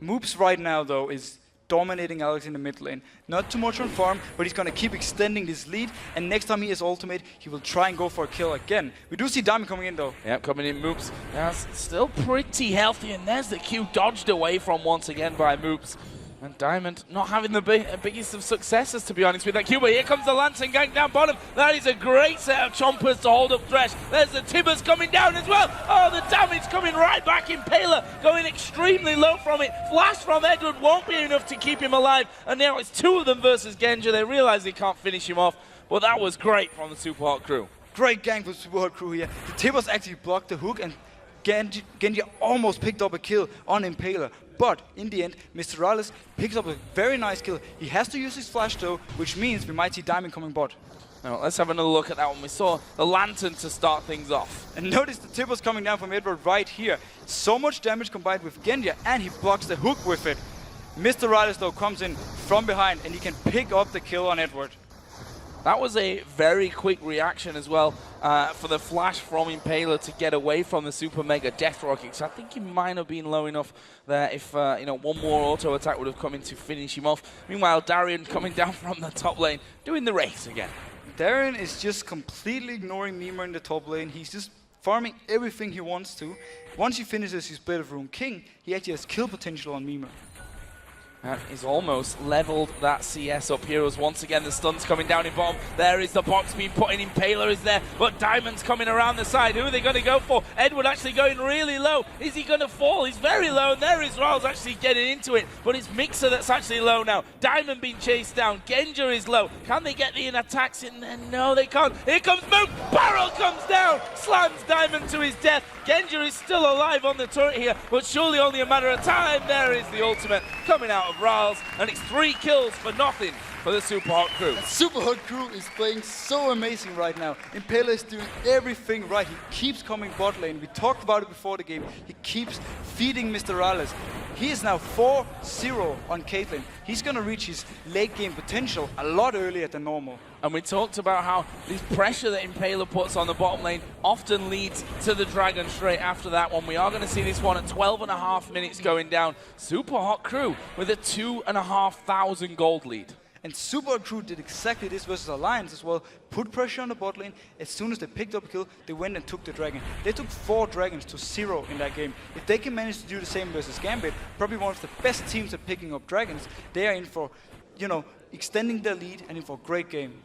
Speaker 6: Moops right now though is dominating Alex in the mid lane. Not too much on farm, but he's going to keep extending this lead, and next time he has ultimate, he will try and go for a kill again. We do see Diamond coming in though.
Speaker 5: Yep, coming in Moops. That's still pretty healthy, and there's the Q dodged away from once again by Moops. And Diamond not having the biggest of successes, to be honest with that Q, but here comes the Lantern gank down bottom. That is a great set of chompers to hold up Thresh. There's the Tibbers coming down as well. Oh, the damage coming right back. Impaler going extremely low from it. Flash from Edward won't be enough to keep him alive. And now it's 2 of them versus Genja. They realize they can't finish him off, but that was great from the Super Hot crew.
Speaker 6: Great gank from Super Hot crew here. The Tibbers actually blocked the hook, and Genji almost picked up a kill on Impaler. But in the end, Mr. Rales picks up a very nice kill. He has to use his flash though, which means we might see Diamond coming bot.
Speaker 5: Now, let's have another look at that one. We saw the Lantern to start things off.
Speaker 6: And notice the Tibbers coming down from Edward right here. So much damage combined with Genja, and he blocks the hook with it. Mr. Rales though comes in from behind, and he can pick up the kill on Edward.
Speaker 5: That was a very quick reaction as well for the flash from Impaler to get away from the Super Mega Death Rocket. So I think he might have been low enough there if one more auto attack would have come in to finish him off. Meanwhile, Darian coming down from the top lane, doing the race again.
Speaker 6: Darian is just completely ignoring Mima in the top lane. He's just farming everything he wants to. Once he finishes his Blade of Rune King, he actually has kill potential on Mima.
Speaker 5: And he's almost leveled that CS up here as once again the stun's coming down in bottom. There is the box being put in. Impaler is there, but Diamond's coming around the side. Who are they going to go for? Edward actually going really low. Is he going to fall? He's very low, and there is Riles actually getting into it, but it's Mixer that's actually low now. Diamond being chased down. Genja is low. Can they get the attacks in there? No, they can't. Here comes Mook. Barrel comes down, slams Diamond to his death. Genja is still alive on the turret here, but surely only a matter of time. There is the ultimate coming out of Riles, and it's 3 kills for nothing for the Super Hot Crew.
Speaker 6: And Super Hot Crew is playing so amazing right now. Impaler is doing everything right. He keeps coming bot lane. We talked about it before the game. He keeps feeding Mr. Riles. He is now 4-0 on Caitlyn. He's going to reach his late game potential a lot earlier than normal.
Speaker 5: And we talked about how this pressure that Impaler puts on the bottom lane often leads to the Dragon straight after that one. We are going to see this one at 12.5 minutes going down. Super Hot Crew with a 2,500 gold lead.
Speaker 6: And Super Hot Crew did exactly this versus Alliance as well. Put pressure on the bot lane. As soon as they picked up a kill, they went and took the Dragon. They took 4 Dragons to 0 in that game. If they can manage to do the same versus Gambit, probably one of the best teams at picking up Dragons, they are in for, you know, extending their lead and in for a great game.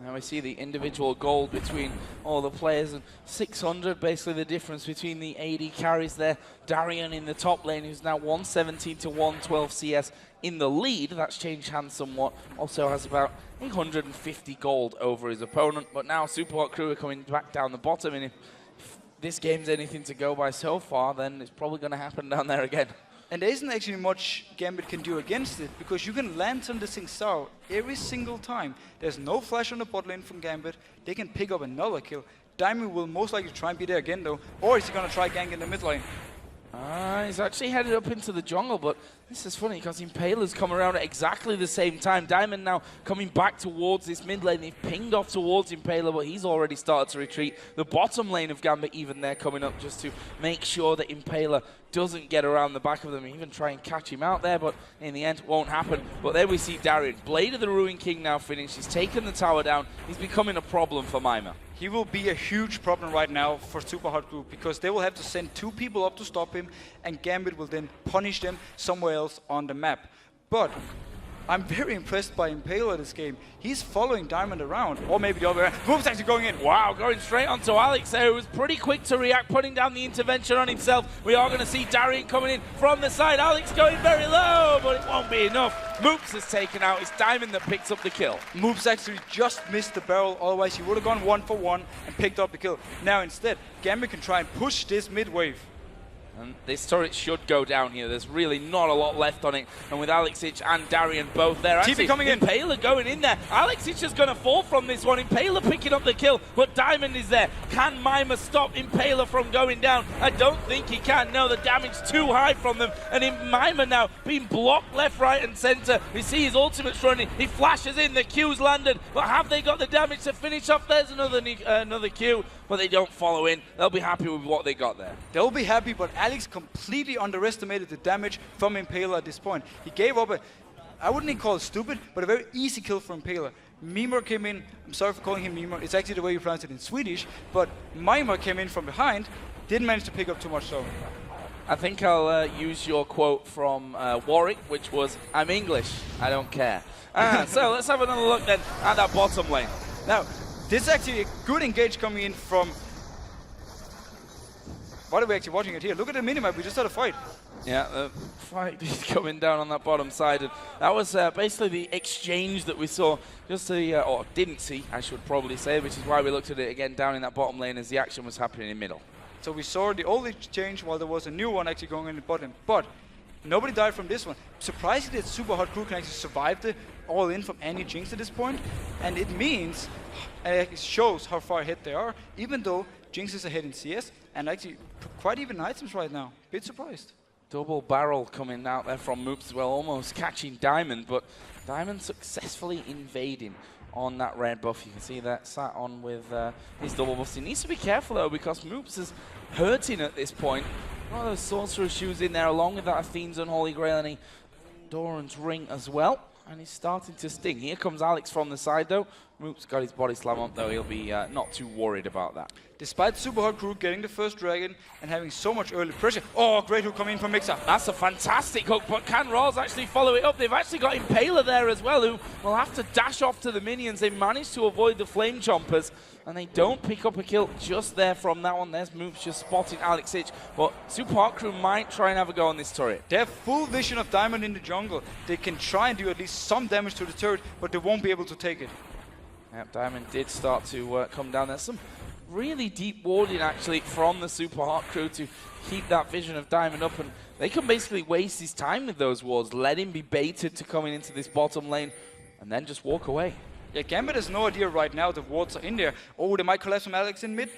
Speaker 5: Now we see the individual gold between all the players, and 600 basically the difference between the AD carries there. Darian in the top lane, who's now 117 to 112 CS in the lead. That's changed hands somewhat. Also has about 850 gold over his opponent, but now Super Hot Crew are coming back down the bottom, and if this game's anything to go by so far, then it's probably going to happen down there again.
Speaker 6: And there isn't actually much Gambit can do against it, because you can lantern the Sing Star every single time. There's no flash on the bot lane from Gambit. They can pick up another kill. Diamond will most likely try and be there again though, or is he going to try gank in the mid lane?
Speaker 5: He's actually headed up into the jungle, but this is funny because Impaler's come around at exactly the same time. Diamond now coming back towards this mid lane. They've pinged off towards Impaler, but he's already started to retreat. The bottom lane of Gambit even there coming up just to make sure that Impaler doesn't get around the back of them, even try and catch him out there, but in the end won't happen. But there we see Darian. Blade of the Ruin King now finished. He's taken the tower down. He's becoming a problem for Mima.
Speaker 6: He will be a huge problem right now for Super Hot Crew, because they will have to send 2 people up to stop him, and Gambit will then punish them somewhere else on the map. But I'm very impressed by Impaler this game. He's following Diamond around, or maybe the other way. Move's actually going in.
Speaker 5: Wow, going straight onto Alex there, who was pretty quick to react, putting down the intervention on himself. We are going to see Darian coming in from the side. Alex going very low, but it won't be enough. Moops is taken out. It's Diamond that picks up the kill.
Speaker 6: Moops actually just missed the barrel, otherwise he would have gone 1 for 1 and picked up the kill. Now instead, Gambit can try and push this mid wave.
Speaker 5: And this turret should go down here. There's really not a lot left on it. And with Alexich and Darian both there.
Speaker 6: TP coming in.
Speaker 5: Impaler going in there. Alexich is going to fall from this one. Impaler picking up the kill, but Diamond is there. Can Mima stop Impaler from going down? I don't think he can. No, the damage too high from them. And Mima now being blocked left, right, and center. We see his ultimate's running. He flashes in. The Q's landed. But have they got the damage to finish off? There's another Q, but they don't follow in. They'll be happy with what they got there.
Speaker 6: They'll be happy, but Alex completely underestimated the damage from Impaler at this point. He gave up I wouldn't even call it stupid, but a very easy kill from Impaler. Mimir came in. I'm sorry for calling him Mimir. It's actually the way you pronounce it in Swedish. But Mima came in from behind. Didn't manage to pick up too much though.
Speaker 5: I think I'll use your quote from Warwick, which was, "I'm English, I don't care." So let's have another look then at that bottom lane.
Speaker 6: Now, this is actually a good engage coming in from... Why are we actually watching it here? Look at the minimap, we just had a fight.
Speaker 5: Yeah, the fight is coming down on that bottom side. And that was basically the exchange that we saw, or didn't see, I should probably say, which is why we looked at it again down in that bottom lane as the action was happening in the middle.
Speaker 6: So we saw the old exchange while there was a new one actually going in the bottom. But nobody died from this one. Surprisingly, that Super Hot Crew can actually survive the all-in from any Jinx at this point. And it means, and it shows how far ahead they are, even though Jinx is ahead in CS, and actually quite even items right now. Bit surprised.
Speaker 5: Double barrel coming out there from Moops as well, almost catching Diamond, but Diamond successfully invading on that red buff. You can see that sat on with his double buff. He needs to be careful though, because Moops is hurting at this point. One of those sorcerer's shoes in there, along with that Athene's Unholy Grail and a Doran's Ring as well. And he's starting to sting. Here comes Alex from the side though. Moops got his body slam up, though. He'll be not too worried about that.
Speaker 6: Despite Super Hot Crew getting the first dragon and having so much early pressure. Oh, great hook coming in from Mixer.
Speaker 5: That's a fantastic hook, but can Rolls actually follow it up? They've actually got Impaler there as well, who will have to dash off to the minions. They managed to avoid the Flame Chompers, and they don't pick up a kill just there from that one. There's Moops just spotting Alex Ich, but Super Hot Crew might try and have a go on this turret.
Speaker 6: They have full vision of Diamond in the jungle. They can try and do at least some damage to the turret, but they won't be able to take it.
Speaker 5: Yep, Diamond did start to come down. There's some really deep warding actually from the Super Hot Crew to keep that vision of Diamond up, and they can basically waste his time with those wards, let him be baited to coming into this bottom lane, and then just walk away.
Speaker 6: Yeah, Gambit has no idea right now the wards are in there. Oh, they might collapse from Alex in mid.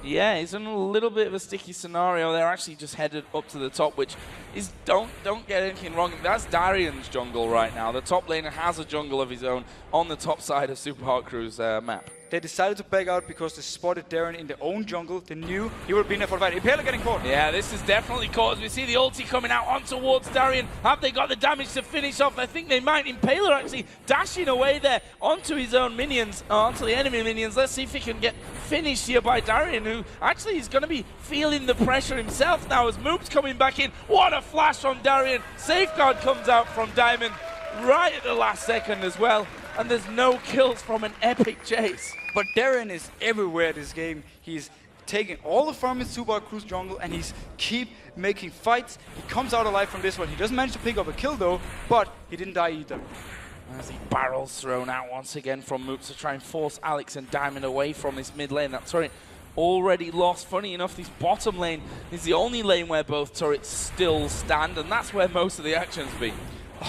Speaker 5: Yeah, he's in a little bit of a sticky scenario. They're actually just headed up to the top, which is, don't get anything wrong. That's Darian's jungle right now. The top laner has a jungle of his own on the top side of Super Hot Crew's map.
Speaker 6: They decided to back out because they spotted Darren in their own jungle. They knew he would be in there for the fight. Impaler getting caught.
Speaker 5: Yeah, this is definitely caught. As we see the ulti coming out on towards Darian. Have they got the damage to finish off? I think they might. Impaler actually dashing away there onto his own minions, onto the enemy minions. Let's see if he can get finished here by Darian, who actually is going to be feeling the pressure himself now as Moop's coming back in. What a flash from Darian. Safeguard comes out from Diamond right at the last second as well. And there's no kills from an epic chase.
Speaker 6: But Darren is everywhere this game. He's taking all the farm in Super Hot Crew's jungle and he's keep making fights. He comes out alive from this one. He doesn't manage to pick up a kill though, but he didn't die either.
Speaker 5: As he barrels thrown out once again from Moops to try and force Alex and Diamond away from this mid lane. That turret already lost. Funny enough, this bottom lane is the only lane where both turrets still stand, and that's where most of the action's been.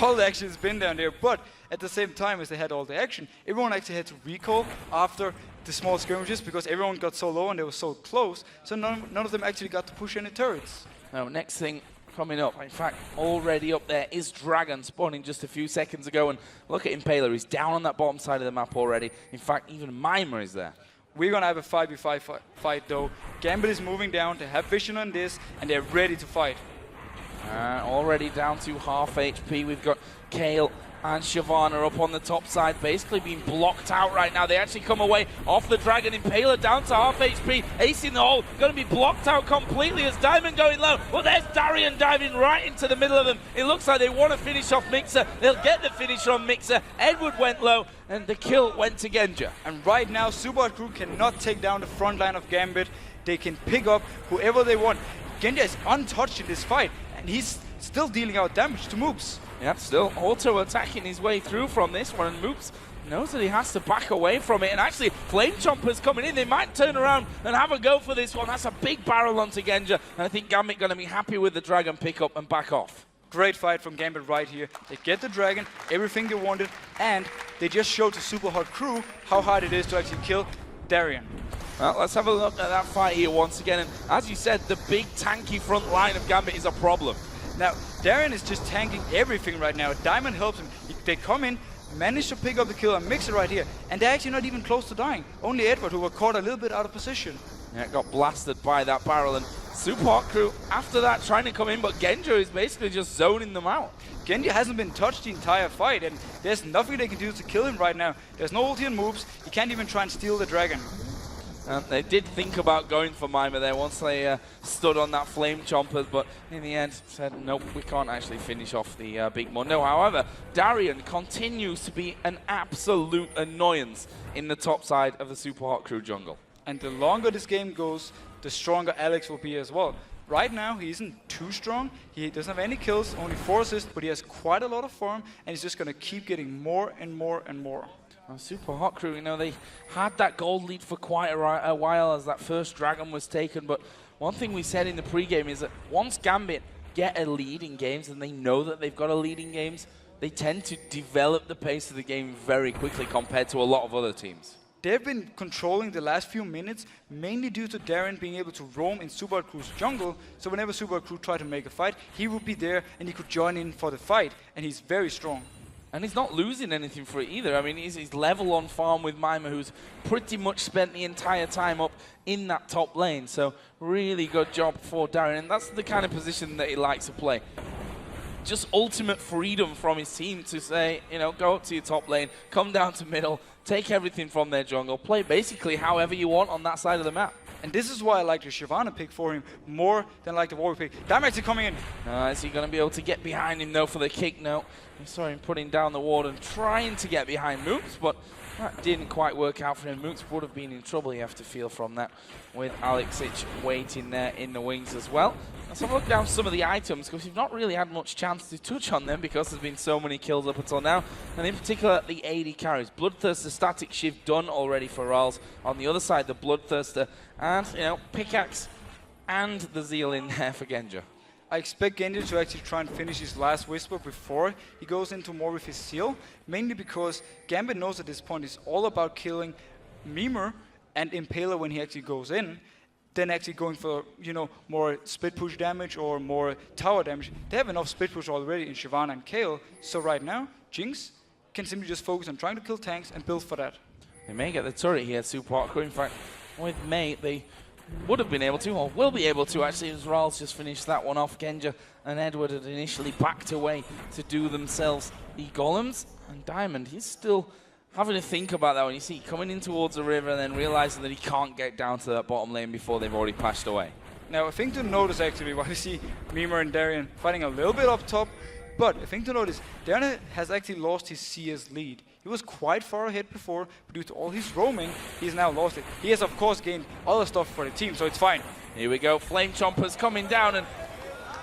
Speaker 6: All the action's been down there, but at the same time as they had all the action, everyone actually had to recall after the small skirmishes because everyone got so low and they were so close, so none of them actually got to push any turrets.
Speaker 5: Now, next thing coming up, in fact, already up there is Dragon spawning just a few seconds ago, and look at Impaler, he's down on that bottom side of the map already. In fact, even Mimer is there.
Speaker 6: We're going to have a 5v5 fight though. Gambit is moving down, they have vision on this, and they're ready to fight.
Speaker 5: Already down to half HP. We've got Kale and Shyvana up on the top side, basically being blocked out right now. They actually come away off the Dragon. Impaler down to half HP. Ace in the hole, going to be blocked out completely as Diamond going low. Well, there's Darian diving right into the middle of them. It looks like they want to finish off Mixer. They'll get the finish on Mixer. Edward went low, and the kill went to Genja.
Speaker 6: And right now, Super Hot Crew cannot take down the front line of Gambit. They can pick up whoever they want. Genja is untouched in this fight, and he's still dealing out damage to Moops.
Speaker 5: Yeah, still auto-attacking his way through from this one, and Moops knows that he has to back away from it. And actually, Flame Chompers coming in. They might turn around and have a go for this one. That's a big barrel onto Genja, and I think Gambit going to be happy with the Dragon pickup and back off.
Speaker 6: Great fight from Gambit right here. They get the Dragon, everything they wanted, and they just showed to Super Hot Crew how hard it is to actually kill Darian.
Speaker 5: Well, let's have a look at that fight here once again. And as you said, the big tanky front line of Gambit is a problem.
Speaker 6: Now, Darren is just tanking everything right now. Diamond helps him. They come in, manage to pick up the kill and mix it right here. And they're actually not even close to dying. Only Edward, who were caught a little bit out of position.
Speaker 5: Yeah, got blasted by that barrel. And Super Hot Crew, after that, trying to come in. But Genja is basically just zoning them out.
Speaker 6: Genja hasn't been touched the entire fight. And there's nothing they can do to kill him right now. There's no ulti and moves. He can't even try and steal the Dragon.
Speaker 5: They did think about going for Mimer there once they stood on that Flame Chompers, but in the end said, nope, we can't actually finish off the big Mundo. However, Darian continues to be an absolute annoyance in the top side of the Super Hot Crew jungle.
Speaker 6: And the longer this game goes, the stronger Alex will be as well. Right now, he isn't too strong. He doesn't have any kills, only 4 assists, but he has quite a lot of farm, and he's just going to keep getting more and more and more.
Speaker 5: Super Hot Crew, you know, they had that gold lead for quite a while as that first Dragon was taken, but one thing we said in the pregame is that once Gambit get a lead in games and they know that they've got a lead in games, they tend to develop the pace of the game very quickly compared to a lot of other teams.
Speaker 6: They've been controlling the last few minutes, mainly due to Darren being able to roam in Super Hot Crew's jungle, so whenever Super Hot Crew tried to make a fight, he would be there and he could join in for the fight, and he's very strong.
Speaker 5: And he's not losing anything for it either. I mean, he's level on farm with Mimer, who's pretty much spent the entire time up in that top lane. So really good job for Darren, and that's the kind of position that he likes to play. Just ultimate freedom from his team to say, you know, go up to your top lane, come down to middle, take everything from their jungle, play basically however you want on that side of the map.
Speaker 6: And this is why I like the Shyvana pick for him more than like the Warwick pick. Diamond actually coming in.
Speaker 5: Is he going to be able to get behind him though for the kick? No. We saw him putting down the ward and trying to get behind Moops, but that didn't quite work out for him. Moops would have been in trouble, you have to feel, from that, with Alexic waiting there in the wings as well. Let's have a look down some of the items, because we've not really had much chance to touch on them because there's been so many kills up until now. And in particular, the AD carries. Bloodthirster, Static Shiv done already for Rals. On the other side, the Bloodthirster and, you know, Pickaxe and the Zeal in there for Genja.
Speaker 6: I expect Genja to actually try and finish his last Whisper before he goes into more with his Seal, mainly because Gambit knows at this point it's all about killing Mimer and Impaler when he actually goes in, then actually going for, you know, more split push damage or more tower damage. They have enough split push already in Shyvana and Kayle, so right now, Jinx can simply just focus on trying to kill tanks and build for that.
Speaker 5: They may get the turret here, Super Hardcore. In fact, with May, they would have been able to, or will be able to actually, as Rals just finished that one off. Genja and Edward had initially backed away to do themselves the golems, and Diamond, he's still having to think about that one. You see, coming in towards the river and then realizing that he can't get down to that bottom lane before they've already passed away.
Speaker 6: Now, a thing to notice actually, while we see Mimer and Darien fighting a little bit up top, but a thing to notice, Darien has actually lost his CS lead. He was quite far ahead before, but due to all his roaming, he's now lost it. He has, of course, gained other stuff for the team, so it's fine.
Speaker 5: Here we go, Flame Chompers coming down, and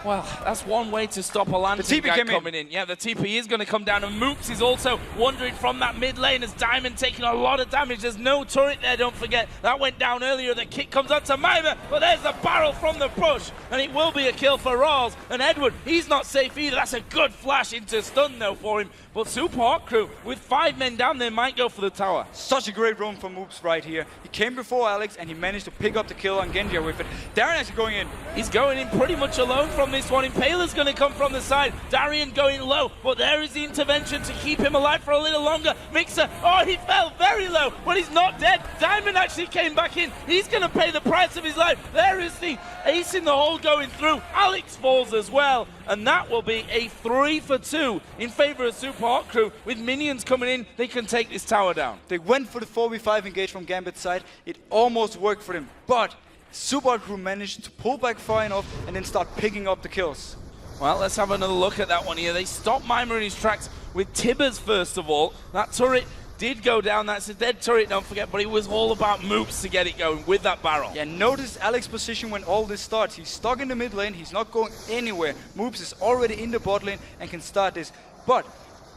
Speaker 5: well, that's one way to stop a Lantern guy coming in. Yeah, the TP is going to come down, and Moops is also wandering from that mid lane as Diamond taking a lot of damage. There's no turret there, don't forget. That went down earlier. The kick comes out to Mimer, but there's the barrel from the push, and it will be a kill for Rals. And Edward, he's not safe either. That's a good flash into stun, though, for him. But Super Hot Crew, with 5 men down there, might go for the tower.
Speaker 6: Such a great roam from Moops right here. He came before Alex, and he managed to pick up the kill on Genja with it. Darien actually going in.
Speaker 5: He's going in pretty much alone from this one. Impaler's going to come from the side. Darien going low, but there is the intervention to keep him alive for a little longer. Mixer, oh, he fell very low, but he's not dead. Diamond actually came back in. He's going to pay the price of his life. There is the ace in the hole going through. Alex falls as well, and that will be a 3 for 2 in favor of Super Hot Crew. With minions coming in, they can take this tower down.
Speaker 6: They went for the 4v5 engage from Gambit's side. It almost worked for them, but Super Hot Crew managed to pull back far enough and then start picking up the kills.
Speaker 5: Well, let's have another look at that one here. They stopped Mimer in his tracks with Tibbers first of all. That turret did go down. That's a dead turret, don't forget, but it was all about Moops to get it going with that barrel.
Speaker 6: Yeah, notice Alex's position when all this starts. He's stuck in the mid lane. He's not going anywhere. Moops is already in the bot lane and can start this. But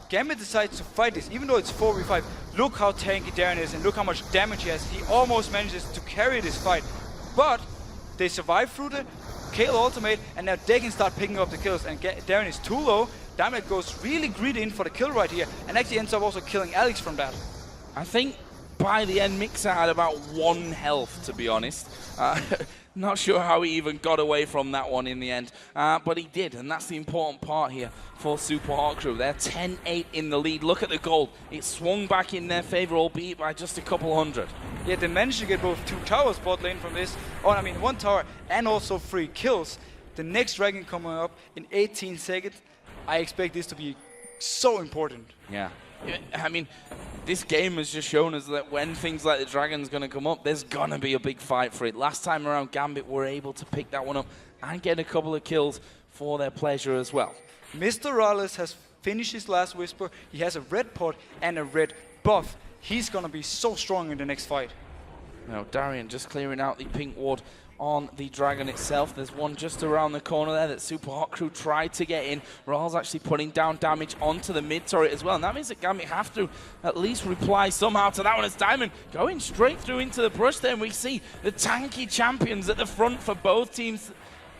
Speaker 6: Gambit decides to fight this, even though it's 4v5. Look how tanky Darien is and look how much damage he has. He almost manages to carry this fight. But they survive through the Kayle ultimate, and now they can start picking up the kills, and Darien is too low. Diamond goes really greedy in for the kill right here, and actually ends up also killing Alex from that.
Speaker 5: I think by the end, Mixer had about 1 health, to be honest. Not sure how he even got away from that one in the end, but he did, and that's the important part here for Super Hot Crew. They're 10-8 in the lead. Look at the gold. It swung back in their favor, albeit by just a couple hundred.
Speaker 6: Yeah, they managed to get both 2 towers bot lane from this. Oh, I mean, 1 tower and also 3 kills. The next dragon coming up in 18 seconds. I expect this to be so important.
Speaker 5: Yeah. I mean, this game has just shown us that when things like the Dragon's going to come up, there's going to be a big fight for it. Last time around, Gambit were able to pick that one up and get a couple of kills for their pleasure as well.
Speaker 6: Mr. Rallis has finished his last Whisper. He has a red pot and a red buff. He's going to be so strong in the next fight.
Speaker 5: Now, Darien just clearing out the pink ward on the Dragon itself. There's one just around the corner there that Super Hot Crew tried to get in. Rahl's actually putting down damage onto the mid turret as well, and that means that Gambit have to at least reply somehow to that one as Diamond going straight through into the brush there, and we see the tanky champions at the front for both teams.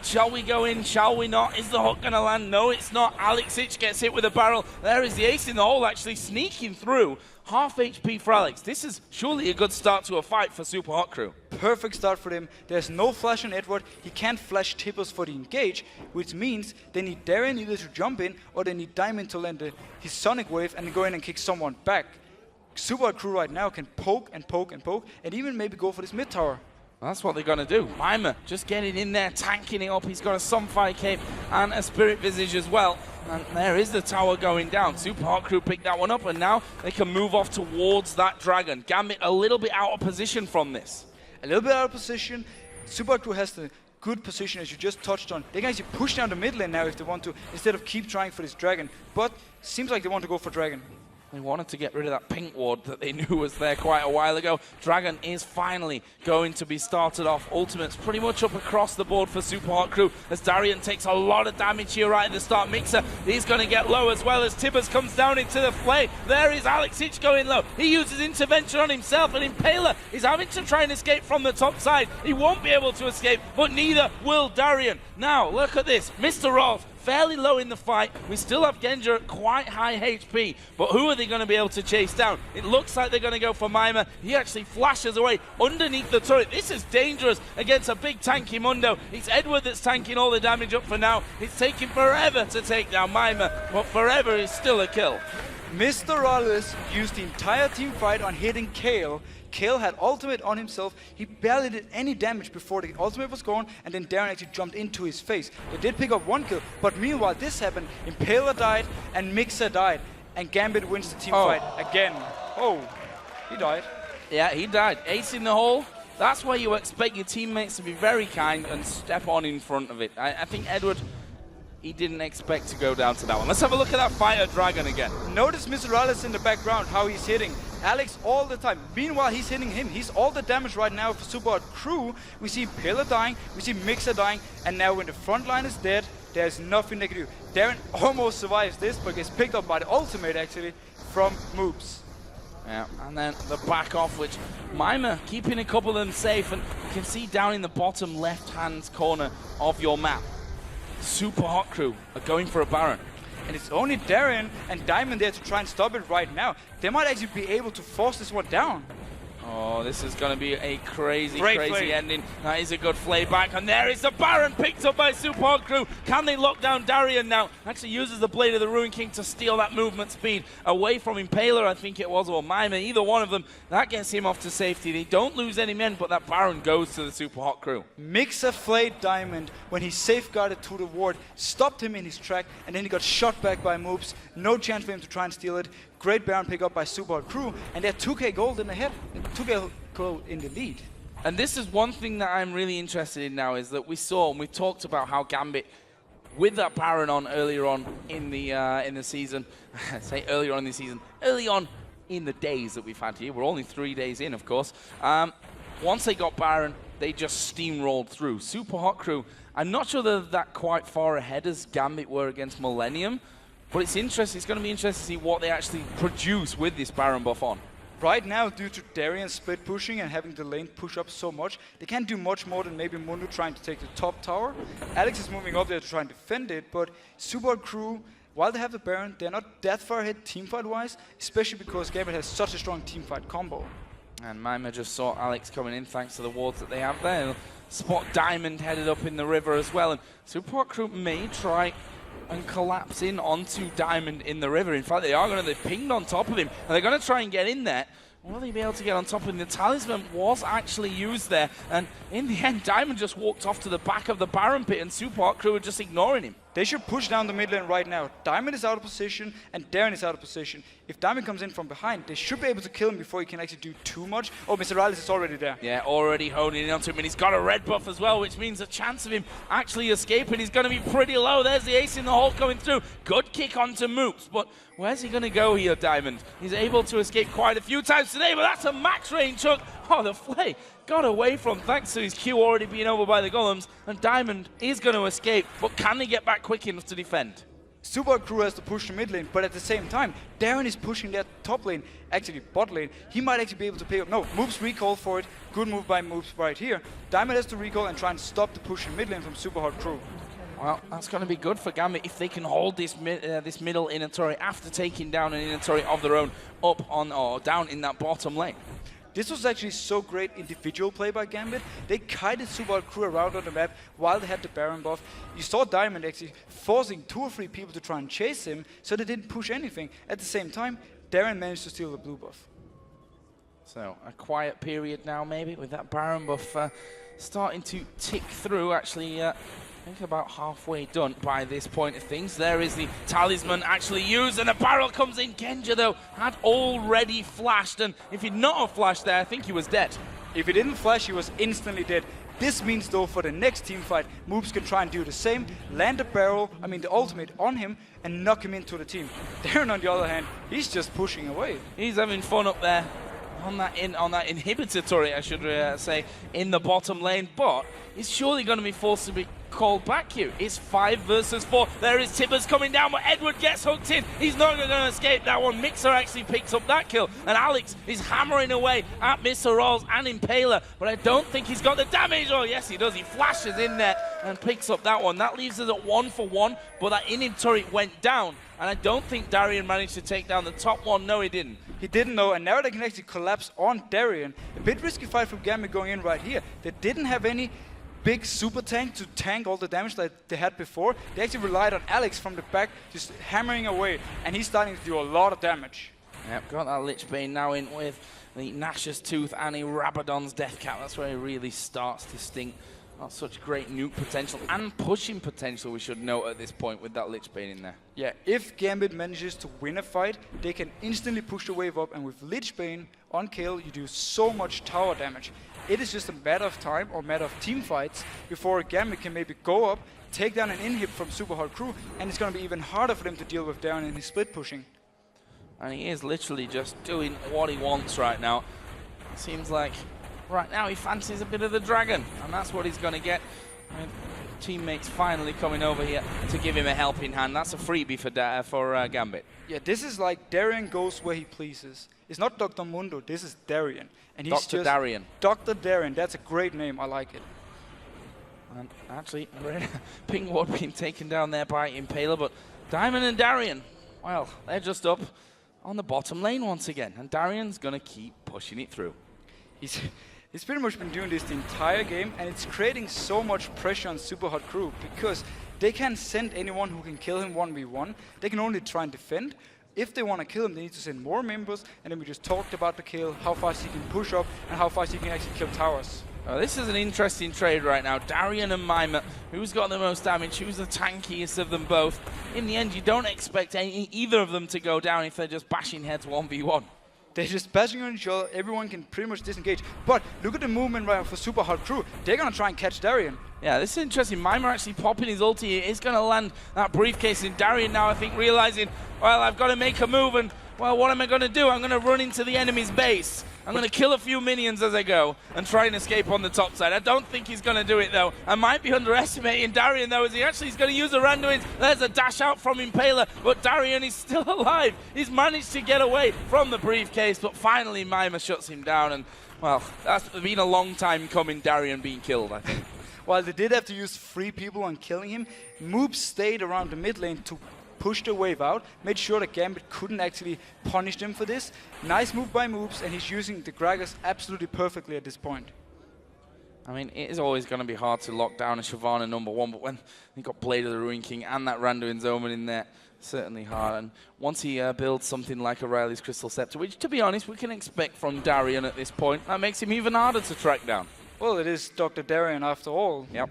Speaker 5: Shall we go in? Shall we not? Is the hook going to land? No, it's not. Alexic gets hit with a barrel. There is the ace in the hole actually sneaking through. Half HP for Alex. This is surely a good start to a fight for Super Hot Crew.
Speaker 6: Perfect start for them. There's no flash on Edward. He can't flash Tippers for the engage, which means they need Darien either to jump in or they need Diamond to land his Sonic Wave and go in and kick someone back. Super Hot Crew right now can poke and poke and poke and even maybe go for this mid tower.
Speaker 5: That's what they're going to do. Mimer just getting in there, tanking it up. He's got a Sunfire Cape and a Spirit Visage as well. And there is the tower going down. Super Hot Crew picked that one up, and now they can move off towards that dragon. Gambit a little bit out of position from this.
Speaker 6: A little bit out of position. Super Hot Crew has the good position, as you just touched on. They can actually push down the mid lane now if they want to, instead of keep trying for this dragon. But seems like they want to go for dragon.
Speaker 5: They wanted to get rid of that pink ward that they knew was there quite a while ago. Dragon is finally going to be started off. Ultimate's pretty much up across the board for Super Hot Crew as Darian takes a lot of damage here right at the start. Mixer, he's going to get low as well as Tibbers comes down into the flame. There is Alex Hitch going low. He uses intervention on himself, and Impaler is having to try and escape from the top side. He won't be able to escape, but neither will Darian. Now, look at this. Mr. Rolf fairly low in the fight. We still have Genja at quite high HP, but who are they going to be able to chase down? It looks like they're going to go for Mimer. He actually flashes away underneath the turret. This is dangerous against a big tanky Mundo. It's Edward that's tanking all the damage up for now. It's taking forever to take down Mimer, but forever is still a kill.
Speaker 6: Mr. Rollis used the entire team fight on hitting Kale. Kale had ultimate on himself. He barely did any damage before the ultimate was gone, and then Darren actually jumped into his face. They did pick up one kill, but meanwhile this happened. Impaler died and Mixer died, and Gambit wins the team fight again. Oh, he died.
Speaker 5: Yeah, he died. Ace in the hole. That's where you expect your teammates to be very kind and step on in front of it. I think Edward, he didn't expect to go down to that one. Let's have a look at that fighter dragon again.
Speaker 6: Notice Mr. Rollis in the background, how he's hitting Alex all the time. Meanwhile, he's hitting him. He's all the damage right now for Super Hot Crew. We see Impaler dying, we see Mixer dying, and now when the front line is dead, there's nothing they can do. Darren almost survives this, but gets picked up by the ultimate, actually, from Moops.
Speaker 5: Yeah, and then the back off, which Mimer keeping a couple of them safe, and you can see down in the bottom left-hand corner of your map, Super Hot Crew are going for a Baron.
Speaker 6: And it's only Darren and Diamond there to try and stop it right now. They might actually be able to force this one down.
Speaker 5: Oh, this is going to be a crazy
Speaker 6: Flay.
Speaker 5: ending. That is a good flay back. And there is the Baron picked up by Super Hot Crew. Can they lock down Darian now? Actually uses the Blade of the Ruin King to steal that movement speed away from Impaler, I think it was, or Mimer. Either one of them. That gets him off to safety. They don't lose any men, but that Baron goes to the Super Hot Crew.
Speaker 6: Mixer flayed Diamond when he safeguarded to the ward, stopped him in his track, and then he got shot back by Moops. No chance for him to try and steal it. Great Baron pick up by Super Hot Crew, and they're 2k gold in the head, 2k gold in the lead.
Speaker 5: And this is one thing that I'm really interested in now, is that we saw and we talked about how Gambit, with that Baron on earlier on in the season, I say earlier on in the season, early on in the days that we've had here. We're only 3 days in, of course. Once they got Baron, they just steamrolled through. Super Hot Crew, I'm not sure they're that quite far ahead as Gambit were against Millennium, but it's interesting. It's going to be interesting to see what they actually produce with this Baron buff on.
Speaker 6: Right now, due to Darian split pushing and having the lane push up so much, they can't do much more than maybe Mundo trying to take the top tower. Alex is moving up there to try and defend it, but Super Hot Crew, while they have the Baron, they're not that far ahead teamfight-wise, especially because Gambit has such a strong teamfight combo.
Speaker 5: And Mimer just saw Alex coming in thanks to the wards that they have there. Spot Diamond headed up in the river as well, and Super Hot Crew may try and collapse in onto Diamond in the river. In fact, they are going to, they've pinged on top of him, and they're going to try and get in there. Will they be able to get on top of him? The talisman was actually used there, and in the end, Diamond just walked off to the back of the Baron pit, and Super Hot Crew were just ignoring him.
Speaker 6: They should push down the mid lane right now. Diamond is out of position, and Darren is out of position. If Diamond comes in from behind, they should be able to kill him before he can actually do too much. Oh, Mr. Riles is already there.
Speaker 5: Yeah, already honing in onto him, and he's got a red buff as well, which means the chance of him actually escaping is going to be pretty low. There's the ace in the hole coming through. Good kick onto Moops, but where's he going to go here, Diamond? He's able to escape quite a few times today, but that's a max range hook. Oh, the flay got away from, thanks to his Q already being over by the golems, and Diamond is going to escape, but can they get back quick enough to defend?
Speaker 6: Super Hot Crew has to push the mid lane, but at the same time, Darren is pushing that top lane, actually bot lane. He might actually be able to pay up. No, Moops recall for it. Good move by Moops right here. Diamond has to recall and try and stop the push in mid lane from Super Hot Crew.
Speaker 5: Well, that's going to be good for Gambit if they can hold this this middle inner turret after taking down an inner turret of their own up on or down in that bottom lane.
Speaker 6: This was actually so great individual play by Gambit. They guided Super Hot Crew around on the map while they had the Baron buff. You saw Diamond actually forcing 2 or 3 people to try and chase him, so they didn't push anything. At the same time, Darren managed to steal the blue buff.
Speaker 5: So a quiet period now, maybe, with that Baron buff starting to tick through. Actually, I think about halfway done by this point of things. There is the talisman actually used, and the barrel comes in. Genja, though, had already flashed, and if he'd not have flashed there, I think he was dead.
Speaker 6: If he didn't flash, he was instantly dead. This means, though, for the next team fight, Moobs can try and do the same, land the barrel, the ultimate on him, and knock him into the team. Darren, on the other hand, he's just pushing away.
Speaker 5: He's having fun up there on that inhibitor turret, I should say, in the bottom lane, but he's surely going to be forced to be called back here. It's 5 versus 4. There is Tibbers coming down, but Edward gets hooked in. He's not going to escape that one. Mixer actually picks up that kill, and Alex is hammering away at Mr. Rolls and Impaler, but I don't think he's got the damage. Oh, yes, he does. He flashes in there and picks up that one. That leaves us at 1 for 1, but that inhib turret went down, and I don't think Darian managed to take down the top one. No, he didn't.
Speaker 6: He didn't know, and now they can actually collapse on Darian. A bit risky fight from Gambit going in right here. They didn't have any big super tank to tank all the damage that they had before. They actually relied on Alex from the back, just hammering away, and he's starting to do a lot of damage.
Speaker 5: Yep, got that Lich Bane now in with the Nash's Tooth and a Rabadon's Death Cap. That's where he really starts to stink. Not such great nuke potential and pushing potential, we should note at this point, with that Lich Bane in there.
Speaker 6: Yeah, if Gambit manages to win a fight, they can instantly push the wave up, and with Lich Bane on kill, you do so much tower damage. It is just a matter of time or matter of team fights before Gambit can maybe go up, take down an inhib from Super Hard Crew, and it's going to be even harder for them to deal with Darren in his split pushing.
Speaker 5: And he is literally just doing what he wants right now. It seems like right now he fancies a bit of the dragon, and that's what he's going to get. And teammates finally coming over here to give him a helping hand. That's a freebie for Gambit.
Speaker 6: Yeah, this is like Darian goes where he pleases. It's not Dr. Mundo, this is Darian. And he's
Speaker 5: Dr. Darian.
Speaker 6: Dr. Darian, that's a great name, I like it.
Speaker 5: And actually, Pink Ward being taken down there by Impaler, but Diamond and Darian, well, they're just up on the bottom lane once again, and Darian's going to keep pushing it through.
Speaker 6: He's pretty much been doing this the entire game, and it's creating so much pressure on Super Hot Crew because they can't send anyone who can kill him 1v1. They can only try and defend. If they want to kill him, they need to send more members, and then we just talked about the kill, how fast he can push up, and how fast he can actually kill towers.
Speaker 5: This is an interesting trade right now. Darian and Mima, who's got the most damage, who's the tankiest of them both. In the end, you don't expect either of them to go down if they're just bashing heads 1v1.
Speaker 6: They're just bashing on each other, everyone can pretty much disengage. But look at the movement right now for Super Hot Crew. They're going to try and catch Darian.
Speaker 5: Yeah, this is interesting. Mima actually popping his ulti. He's going to land that briefcase in Darian now, I think, realizing, well, I've got to make a move, and, well, what am I going to do? I'm going to run into the enemy's base. I'm going to kill a few minions as I go and try and escape on the top side. I don't think he's going to do it, though. I might be underestimating Darian, though, as he actually is going to use the Randuins. There's a dash out from Impaler, but Darian is still alive. He's managed to get away from the briefcase, but finally Mima shuts him down, and, well, that's been a long time coming, Darian being killed, I think.
Speaker 6: While they did have to use 3 people on killing him, Moobs stayed around the mid lane to push the wave out, made sure that Gambit couldn't actually punish them for this. Nice move by Moobs, and he's using the Gragas absolutely perfectly at this point.
Speaker 5: I mean, it is always going to be hard to lock down a Shyvana #1, but when he got Blade of the Ruin King and that Randuin's Omen in there, certainly hard. And once he builds something like O'Reilly's Crystal Scepter, which, to be honest, we can expect from Darian at this point, that makes him even harder to track down.
Speaker 6: Well, it is Dr. Darian after all.
Speaker 5: Yep.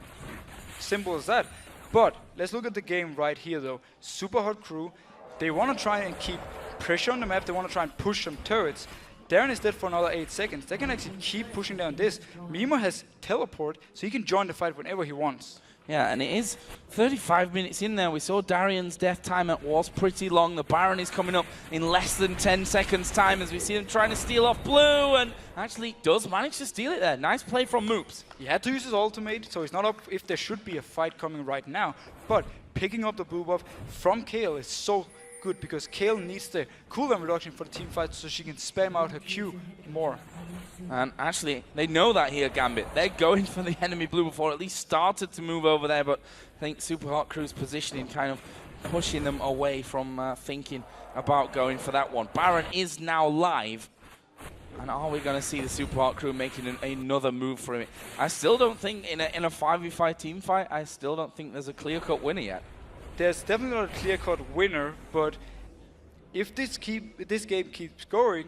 Speaker 6: Simple as that. But let's look at the game right here, though. Super Hot Crew, they want to try and keep pressure on the map. They want to try and push some turrets. Darren is dead for another 8 seconds. They can actually keep pushing down this. Mimo has teleport, so he can join the fight whenever he wants.
Speaker 5: Yeah, and it is 35 minutes in there. We saw Darian's death timer was pretty long. The Baron is coming up in less than 10 seconds time as we see him trying to steal off Blue, and actually does manage to steal it there. Nice play from Moops.
Speaker 6: He had to use his ultimate, so he's not up if there should be a fight coming right now. But picking up the blue buff from Kayle is so good because Kayle needs the cooldown reduction for the team fight so she can spam out her Q more.
Speaker 5: And actually, they know that here, Gambit. They're going for the enemy blue before, at least started to move over there, but I think Super Hot Crew's positioning kind of pushing them away from thinking about going for that one. Baron is now live. And are we going to see the Super Hot Crew making another move for him? I still don't think, in a 5v5 team fight, I still don't think there's a clear-cut winner yet.
Speaker 6: There's definitely not a clear-cut winner, but if this game keeps going,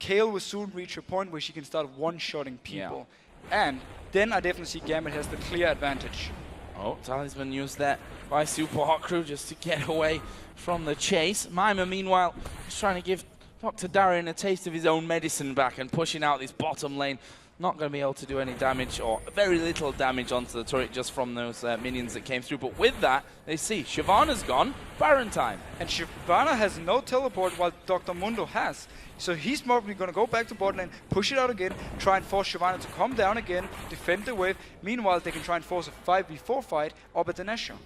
Speaker 6: Kayle will soon reach a point where she can start one-shotting people. And then I definitely see Gambit has the clear advantage.
Speaker 5: Oh, Talisman used that by Super Hot Crew just to get away from the chase. Mima, meanwhile, is trying to give Dr. Darien a taste of his own medicine back and pushing out this bottom lane. Not going to be able to do any damage, or very little damage onto the turret just from those minions that came through. But with that, they see Shyvana's gone, Baron time.
Speaker 6: And Shyvana has no teleport while Dr. Mundo has. So he's probably going to go back to bot lane, push it out again, try and force Shyvana to come down again, defend the wave. Meanwhile, they can try and force a 5v4 fight up at the Nashor.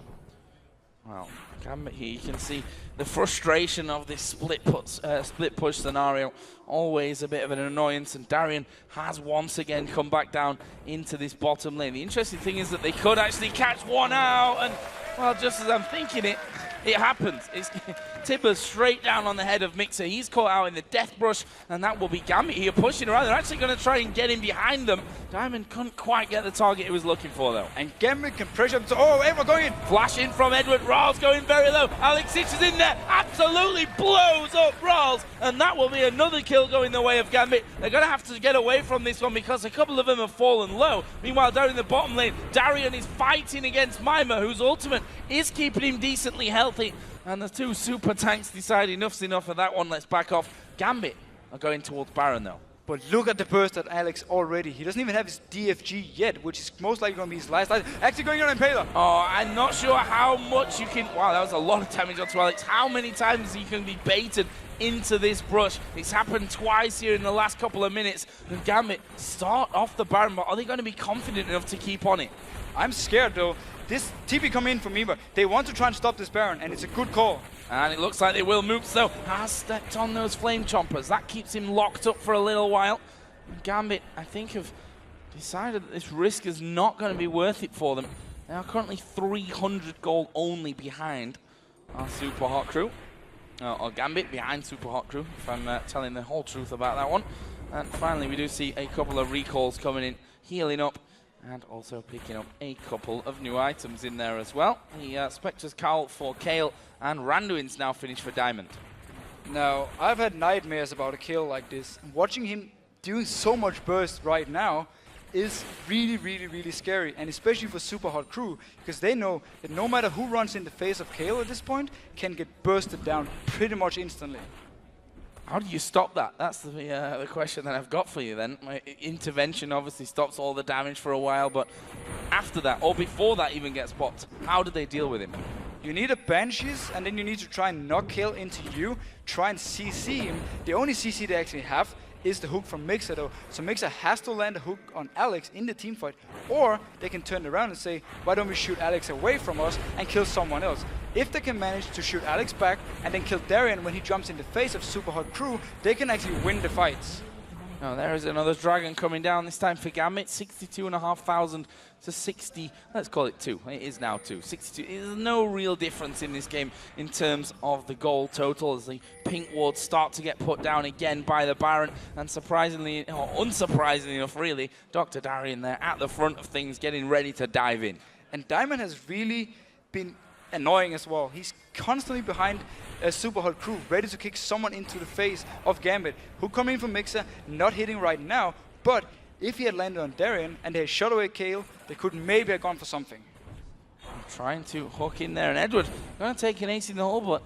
Speaker 5: Well, Gambit here, you can see the frustration of this split push scenario. Always a bit of an annoyance, and Darien has once again come back down into this bottom lane. The interesting thing is that they could actually catch one out, and well, just as I'm thinking it, it happens. It's Tibbers straight down on the head of Mixer. He's caught out in the death brush, and that will be Gambit here pushing around. They're actually going to try and get in behind them. Diamond couldn't quite get the target he was looking for, though.
Speaker 6: And Gambit can pressure him. Oh, Edward going in.
Speaker 5: Flash in from Edward. Rawls going very low. Alex Sitch is in there. Absolutely blows up Rawls, and that will be another kill going the way of Gambit. They're going to have to get away from this one because a couple of them have fallen low. Meanwhile, down in the bottom lane, Darien is fighting against Mima, whose ultimate is keeping him decently healthy. And the two super tanks decide enough's enough of that one. Let's back off. Gambit are going towards Baron, though.
Speaker 6: But look at the burst at Alex already. He doesn't even have his DFG yet, which is most likely going to be his last. Actually going on Impaler.
Speaker 5: Oh, I'm not sure how much you can... Wow, that was a lot of damage onto Alex. How many times you can be baited into this brush? It's happened twice here in the last couple of minutes. And Gambit start off the Baron, but are they going to be confident enough to keep on it?
Speaker 6: I'm scared, though. This TP come in for me, but they want to try and stop this Baron, and it's a good call.
Speaker 5: And it looks like they will. Moops, though, has stepped on those Flame Chompers. That keeps him locked up for a little while. And Gambit, I think, have decided that this risk is not going to be worth it for them. They are currently 300 gold only behind our Super Hot Crew. Or Gambit behind Super Hot Crew, if I'm telling the whole truth about that one. And finally, we do see a couple of recalls coming in, healing up, and also picking up a couple of new items in there as well. The Spectre's Cowl for Kayle, and Randuin's now finished for Diamond.
Speaker 6: Now, I've had nightmares about a kill like this. And watching him doing so much burst right now is really, really, really scary. And especially for Super Hot Crew, because they know that no matter who runs in the face of Kayle at this point, can get bursted down pretty much instantly.
Speaker 5: How do you stop that? That's the question that I've got for you then. My intervention obviously stops all the damage for a while, but after that, or before that even gets popped, how do they deal with him?
Speaker 6: You need a Banshees, and then you need to try and knock Kayle into you, try and CC him. The only CC they actually have is the hook from Mixer, though. So Mixer has to land a hook on Alex in the team fight, or they can turn around and say, why don't we shoot Alex away from us and kill someone else? If they can manage to shoot Alex back and then kill Darien when he jumps in the face of Super Hot Crew, they can actually win the fights.
Speaker 5: Now there is another dragon coming down, this time for Gambit, 62,500 to 60, let's call it 2, it is now 2, 62, there's no real difference in this game in terms of the goal total as the pink wards start to get put down again by the Baron, and surprisingly, or unsurprisingly enough really, Dr. Darien there at the front of things getting ready to dive in.
Speaker 6: And Diamond has really been annoying as well. He's constantly behind a Super Hot Crew, ready to kick someone into the face of Gambit, who come in from Mixer, not hitting right now, but if he had landed on Darien and they had shot away Kayle, they could maybe have gone for something.
Speaker 5: Trying to hook in there, and Edward going to take an ace in the hole, but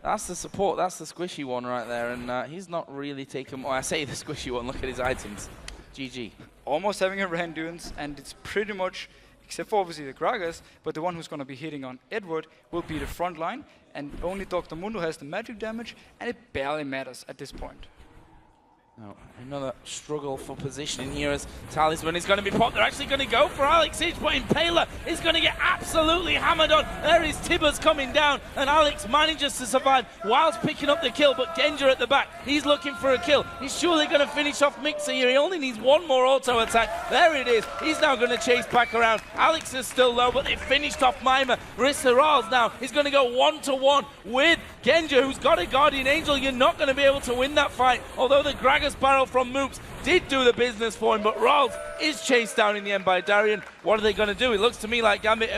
Speaker 5: that's the support, that's the squishy one right there, and he's not really taken, well, I say the squishy one, look at his items. GG.
Speaker 6: Almost having a Randuin's, and it's pretty much, except for obviously the Gragas, but the one who's going to be hitting on Edward will be the front line, and only Dr. Mundo has the magic damage, and it barely matters at this point.
Speaker 5: Now, another struggle for positioning here as Talisman is going to be popped. They're actually going to go for Alex Sitch, but Impaler is going to get absolutely hammered on. There is Tibbers coming down, and Alex manages to survive whilst picking up the kill, but Genja at the back, he's looking for a kill. He's surely going to finish off Mixer here. He only needs one more auto attack. There it is. He's now going to chase back around. Alex is still low, but they finished off Mima. Rissa Rawls now is going to go one-to-one with Genja, who's got a Guardian Angel. You're not going to be able to win that fight, although the Gragas barrel from Moops did do the business for him, but Rawls is chased down in the end by Darien. What are they going to do? It looks to me like Gambit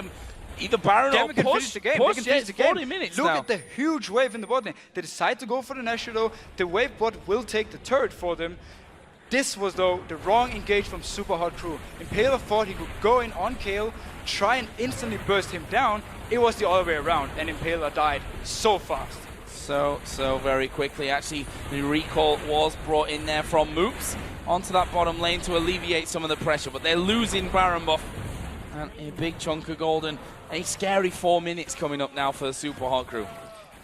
Speaker 5: either Baron or
Speaker 6: Gambit can finish
Speaker 5: push.
Speaker 6: the game.
Speaker 5: Push,
Speaker 6: They can
Speaker 5: yeah,
Speaker 6: finish
Speaker 5: it's
Speaker 6: the game.
Speaker 5: 40 minutes
Speaker 6: Look
Speaker 5: now.
Speaker 6: at the huge wave in the bot lane. They decide to go for the Nashor though. The wave bot will take the turret for them. This was, though, the wrong engage from Super Hot Crew. Impaler thought he could go in on Kayle, try and instantly burst him down. It was the other way around, and Impaler died so fast.
Speaker 5: So very quickly. Actually, the recall was brought in there from Moops onto that bottom lane to alleviate some of the pressure, but they're losing Baron buff. And a big chunk of gold and a scary 4 minutes coming up now for the Super Hot Crew.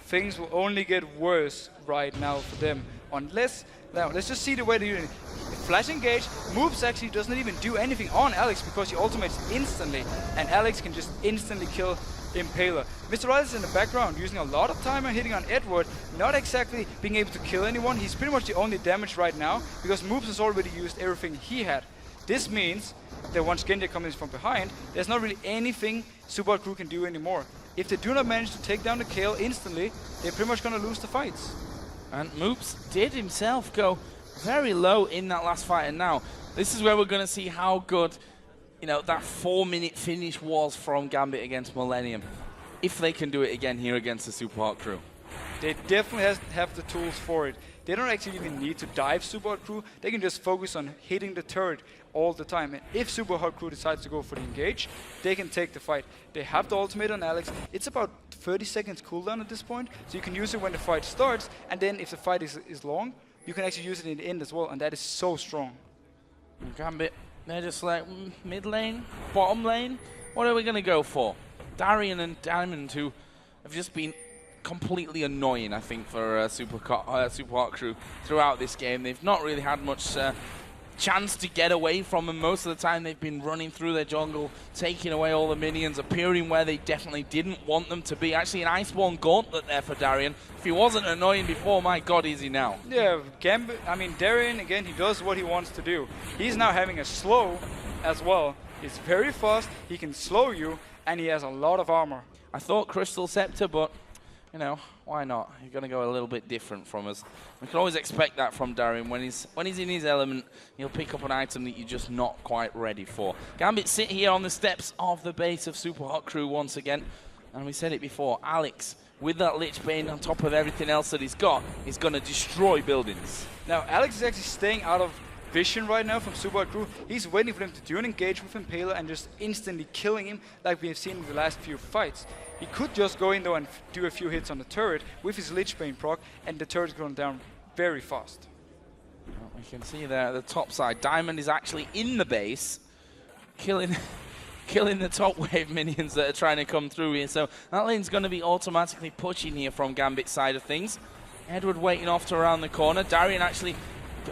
Speaker 6: Things will only get worse right now for them, unless... Now, let's just see the way they're doing it. Flash engage, Moops actually doesn't even do anything on Alex because he ultimates instantly, and Alex can just instantly kill Impaler. Mr. Riley is in the background using a lot of time and hitting on Edward, not exactly being able to kill anyone. He's pretty much the only damage right now because Moops has already used everything he had. This means that once Genji comes in from behind, there's not really anything Super Crew can do anymore. If they do not manage to take down the Kayle instantly, they're pretty much going to lose the fights.
Speaker 5: And Moops did himself go very low in that last fight, and now this is where we're going to see how good, you know, that 4-minute finish was from Gambit against Millennium, if they can do it again here against the Super Hot Crew.
Speaker 6: They definitely have the tools for it. They don't actually even need to dive Super Hot Crew. They can just focus on hitting the turret all the time. And if Super Hot Crew decides to go for the engage, they can take the fight. They have the ultimate on Alex. It's about 30 seconds cooldown at this point, so you can use it when the fight starts, and then if the fight is long, you can actually use it in the end as well, and that is so strong.
Speaker 5: Gambit, they're just like, mid lane, bottom lane, what are we going to go for? Darian and Diamond, who have just been completely annoying, I think, for Super Hot Crew throughout this game. They've not really had much chance to get away from them. Most of the time they've been running through their jungle, taking away all the minions, appearing where they definitely didn't want them to be. Actually, an Iceborne Gauntlet there for Darian. If he wasn't annoying before, my god, is he now?
Speaker 6: Yeah, Gambit, I mean, Darian, again, he does what he wants to do. He's now having a slow as well. He's very fast, he can slow you, and he has a lot of armor.
Speaker 5: I thought Crystal Scepter, but, you know, why not? He's going to go a little bit different from us. We can always expect that from Darian. When he's in his element, he'll pick up an item that you're just not quite ready for. Gambit sit here on the steps of the base of Super Hot Crew once again. And we said it before, Alex, with that Lich Bane on top of everything else that he's got, is going to destroy buildings.
Speaker 6: Now, Alex is actually staying out of vision right now from Super Hot Crew. He's waiting for them to do an engage with Impaler and just instantly killing him like we have seen in the last few fights. He could just go in though and do a few hits on the turret with his Lich Bane proc, and the turret's going down very fast.
Speaker 5: Well, we can see there at the top side, Diamond is actually in the base, killing the top wave minions that are trying to come through here. So that lane's going to be automatically pushing here from Gambit's side of things. Edward waiting off to around the corner. Darian actually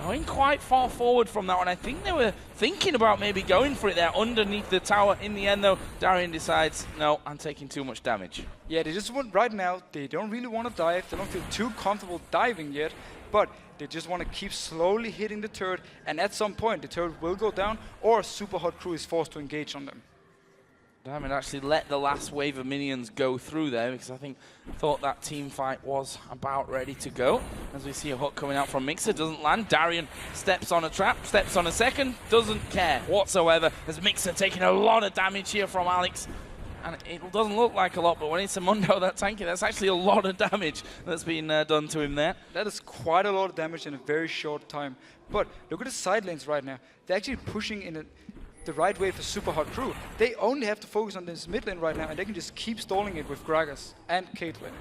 Speaker 5: going quite far forward from that one. I think they were thinking about maybe going for it there underneath the tower. In the end, though, Darian decides, no, I'm taking too much damage.
Speaker 6: Yeah, they just want, right now, they don't really want to dive. They don't feel too comfortable diving yet, but they just want to keep slowly hitting the turret, and at some point, the turret will go down, or Super Hot Crew is forced to engage on them.
Speaker 5: Diamond actually let the last wave of minions go through there because I thought that team fight was about ready to go. As we see a hook coming out from Mixer, doesn't land. Darian steps on a trap, steps on a second, doesn't care whatsoever. As Mixer taking a lot of damage here from Alex. And it doesn't look like a lot, but when it's a Mundo that tanky, that's actually a lot of damage that's been done to him there.
Speaker 6: That is quite a lot of damage in a very short time. But look at the side lanes right now. They're actually pushing in the right way for Super Hot Crew. They only have to focus on this mid lane right now, and they can just keep stalling it with Gragas and Caitlyn.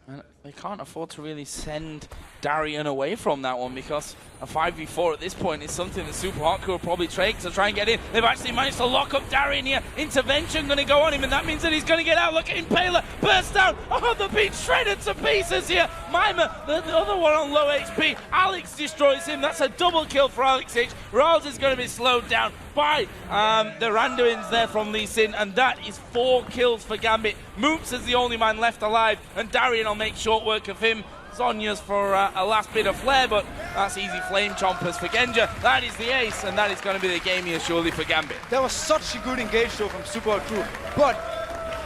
Speaker 5: And they can't afford to really send Darian away from that one because a 5v4 at this point is something that Super Hot Crew will probably take to try and get in. They've actually managed to lock up Darian here. Intervention going to go on him, and that means that he's going to get out. Look at Impaler burst down. Oh, they're being shredded to pieces here. Mima, the other one on low HP. Alex destroys him. That's a double kill for Alex H. Rawls is going to be slowed down by the Randuins there from Lee Sin, and that is 4 kills for Gambit. Moops is the only man left alive, and Darian will make short work of him. Zonya's for a last bit of flair, but that's easy flame chompers for Genja. That is the ace, and that is going to be the game here surely for Gambit.
Speaker 6: That was such a good engage though from Super Hot Crew, but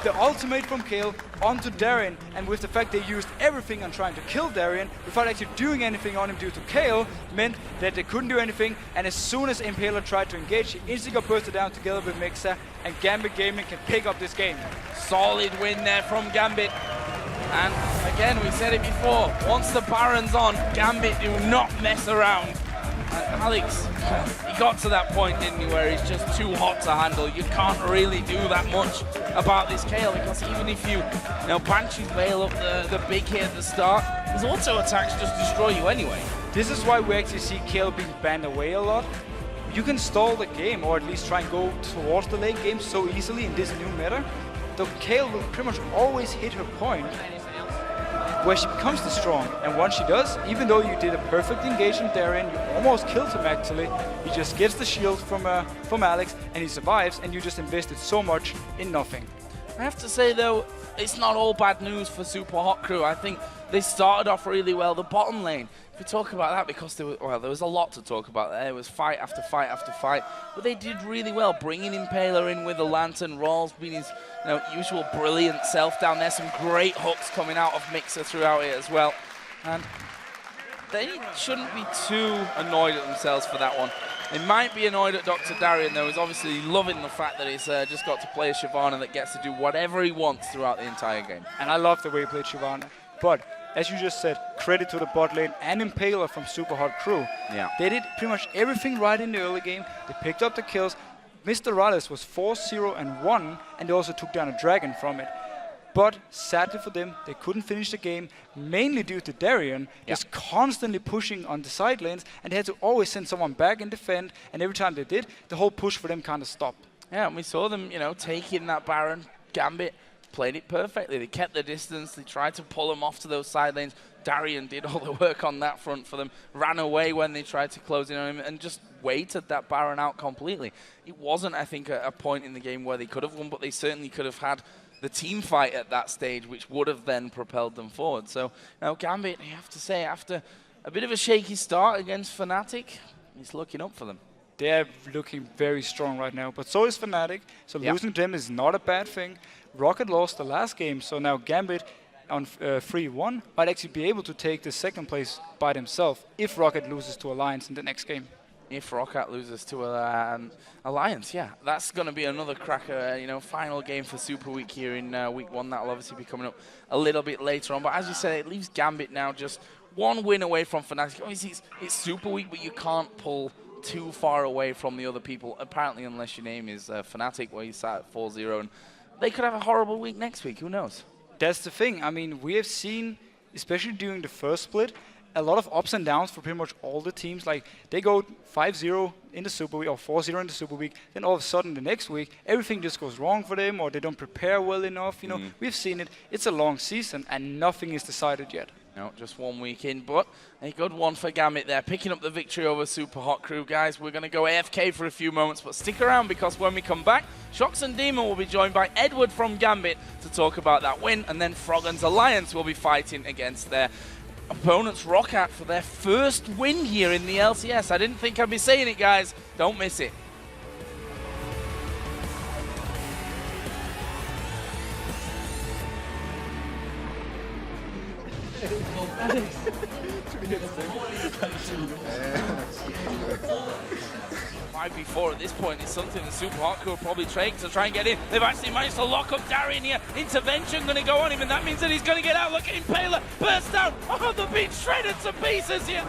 Speaker 6: the ultimate from Kale onto Darien, and with the fact they used everything on trying to kill Darien without actually doing anything on him due to Kale, meant that they couldn't do anything, and as soon as Impaler tried to engage, he instantly got bursted down together with Mixa, and Gambit Gaming can pick up this game.
Speaker 5: Solid win there from Gambit. And again, we said it before, once the Baron's on, Gambit do not mess around. And Alex, he got to that point, didn't he, where he's just too hot to handle. You can't really do that much about this Kale, because even if you Banshees bail up the big hit at the start, his auto attacks just destroy you anyway.
Speaker 6: This is why we actually see Kale being banned away a lot. You can stall the game, or at least try and go towards the late game so easily in this new meta. Though Kale will pretty much always hit her point where she becomes the strong, and once she does, even though you did a perfect engage in Darien, you almost killed him actually, he just gets the shield from Alex, and he survives, and you just invested so much in nothing.
Speaker 5: I have to say though, it's not all bad news for Super Hot Crew. I think they started off really well. The bottom lane, if we talk about that, because there was a lot to talk about there. It was fight after fight after fight, but they did really well, bringing Impaler in with the Lantern, Rawls being his usual brilliant self down there. Some great hooks coming out of Mixer throughout it as well, and they shouldn't be too annoyed at themselves for that one. They might be annoyed at Dr. Darien, though. He's obviously loving the fact that he's just got to play a Shyvana that gets to do whatever he wants throughout the entire game.
Speaker 6: And I love the way he played Shyvana. But, as you just said, credit to the bot lane and Impaler from Super Hot Crew.
Speaker 5: Yeah.
Speaker 6: They did pretty much everything right in the early game. They picked up the kills. Mr. Rales was 4-0-1, and they also took down a dragon from it. But sadly for them, they couldn't finish the game, mainly due to Darien just constantly pushing on the side lanes, and they had to always send someone back and defend, and every time they did, the whole push for them kind of stopped.
Speaker 5: Yeah, and we saw them, taking that Baron. Gambit played it perfectly. They kept the distance. They tried to pull them off to those side lanes. Darien did all the work on that front for them, ran away when they tried to close in on him, and just waited that Baron out completely. It wasn't, I think, a point in the game where they could have won, but they certainly could have had the team fight at that stage, which would have then propelled them forward. So now Gambit, you have to say, after a bit of a shaky start against Fnatic, he's looking up for them.
Speaker 6: They're looking very strong right now, but so is Fnatic, so losing to them is not a bad thing. Rocket lost the last game, so now Gambit on 3-1 might actually be able to take the second place by themselves if Rocket loses to Alliance in the next game.
Speaker 5: If Rocket loses to Alliance, yeah, that's going to be another cracker, final game for Super Week here in Week 1. That'll obviously be coming up a little bit later on. But as you said, it leaves Gambit now just one win away from Fnatic. Obviously, it's Super Week, but you can't pull too far away from the other people, apparently, unless your name is Fnatic, where you sat at 4-0. And they could have a horrible week next week. Who knows?
Speaker 6: That's the thing. I mean, we have seen, especially during the first split, a lot of ups and downs for pretty much all the teams. Like, they go 5-0 in the Super Week or 4-0 in the Super Week, then all of a sudden the next week, everything just goes wrong for them, or they don't prepare well enough. We've seen it. It's a long season, and nothing is decided yet.
Speaker 5: No, just 1 week in, but a good one for Gambit there, picking up the victory over Super Hot Crew. Guys, we're going to go AFK for a few moments, but stick around, because when we come back, Shox and Demon will be joined by Edward from Gambit to talk about that win, and then Froggen's Alliance will be fighting against their opponents, Rocket, for their first win here in the LCS. I didn't think I'd be saying it, guys. Don't miss it. Five before at this point is something the Super Hot Crew will probably take to try and get in. They've actually managed to lock up Darien here. Intervention going to go on him, and that means that he's going to get out. Look at Impaler burst down. Oh, they're being shredded to pieces here.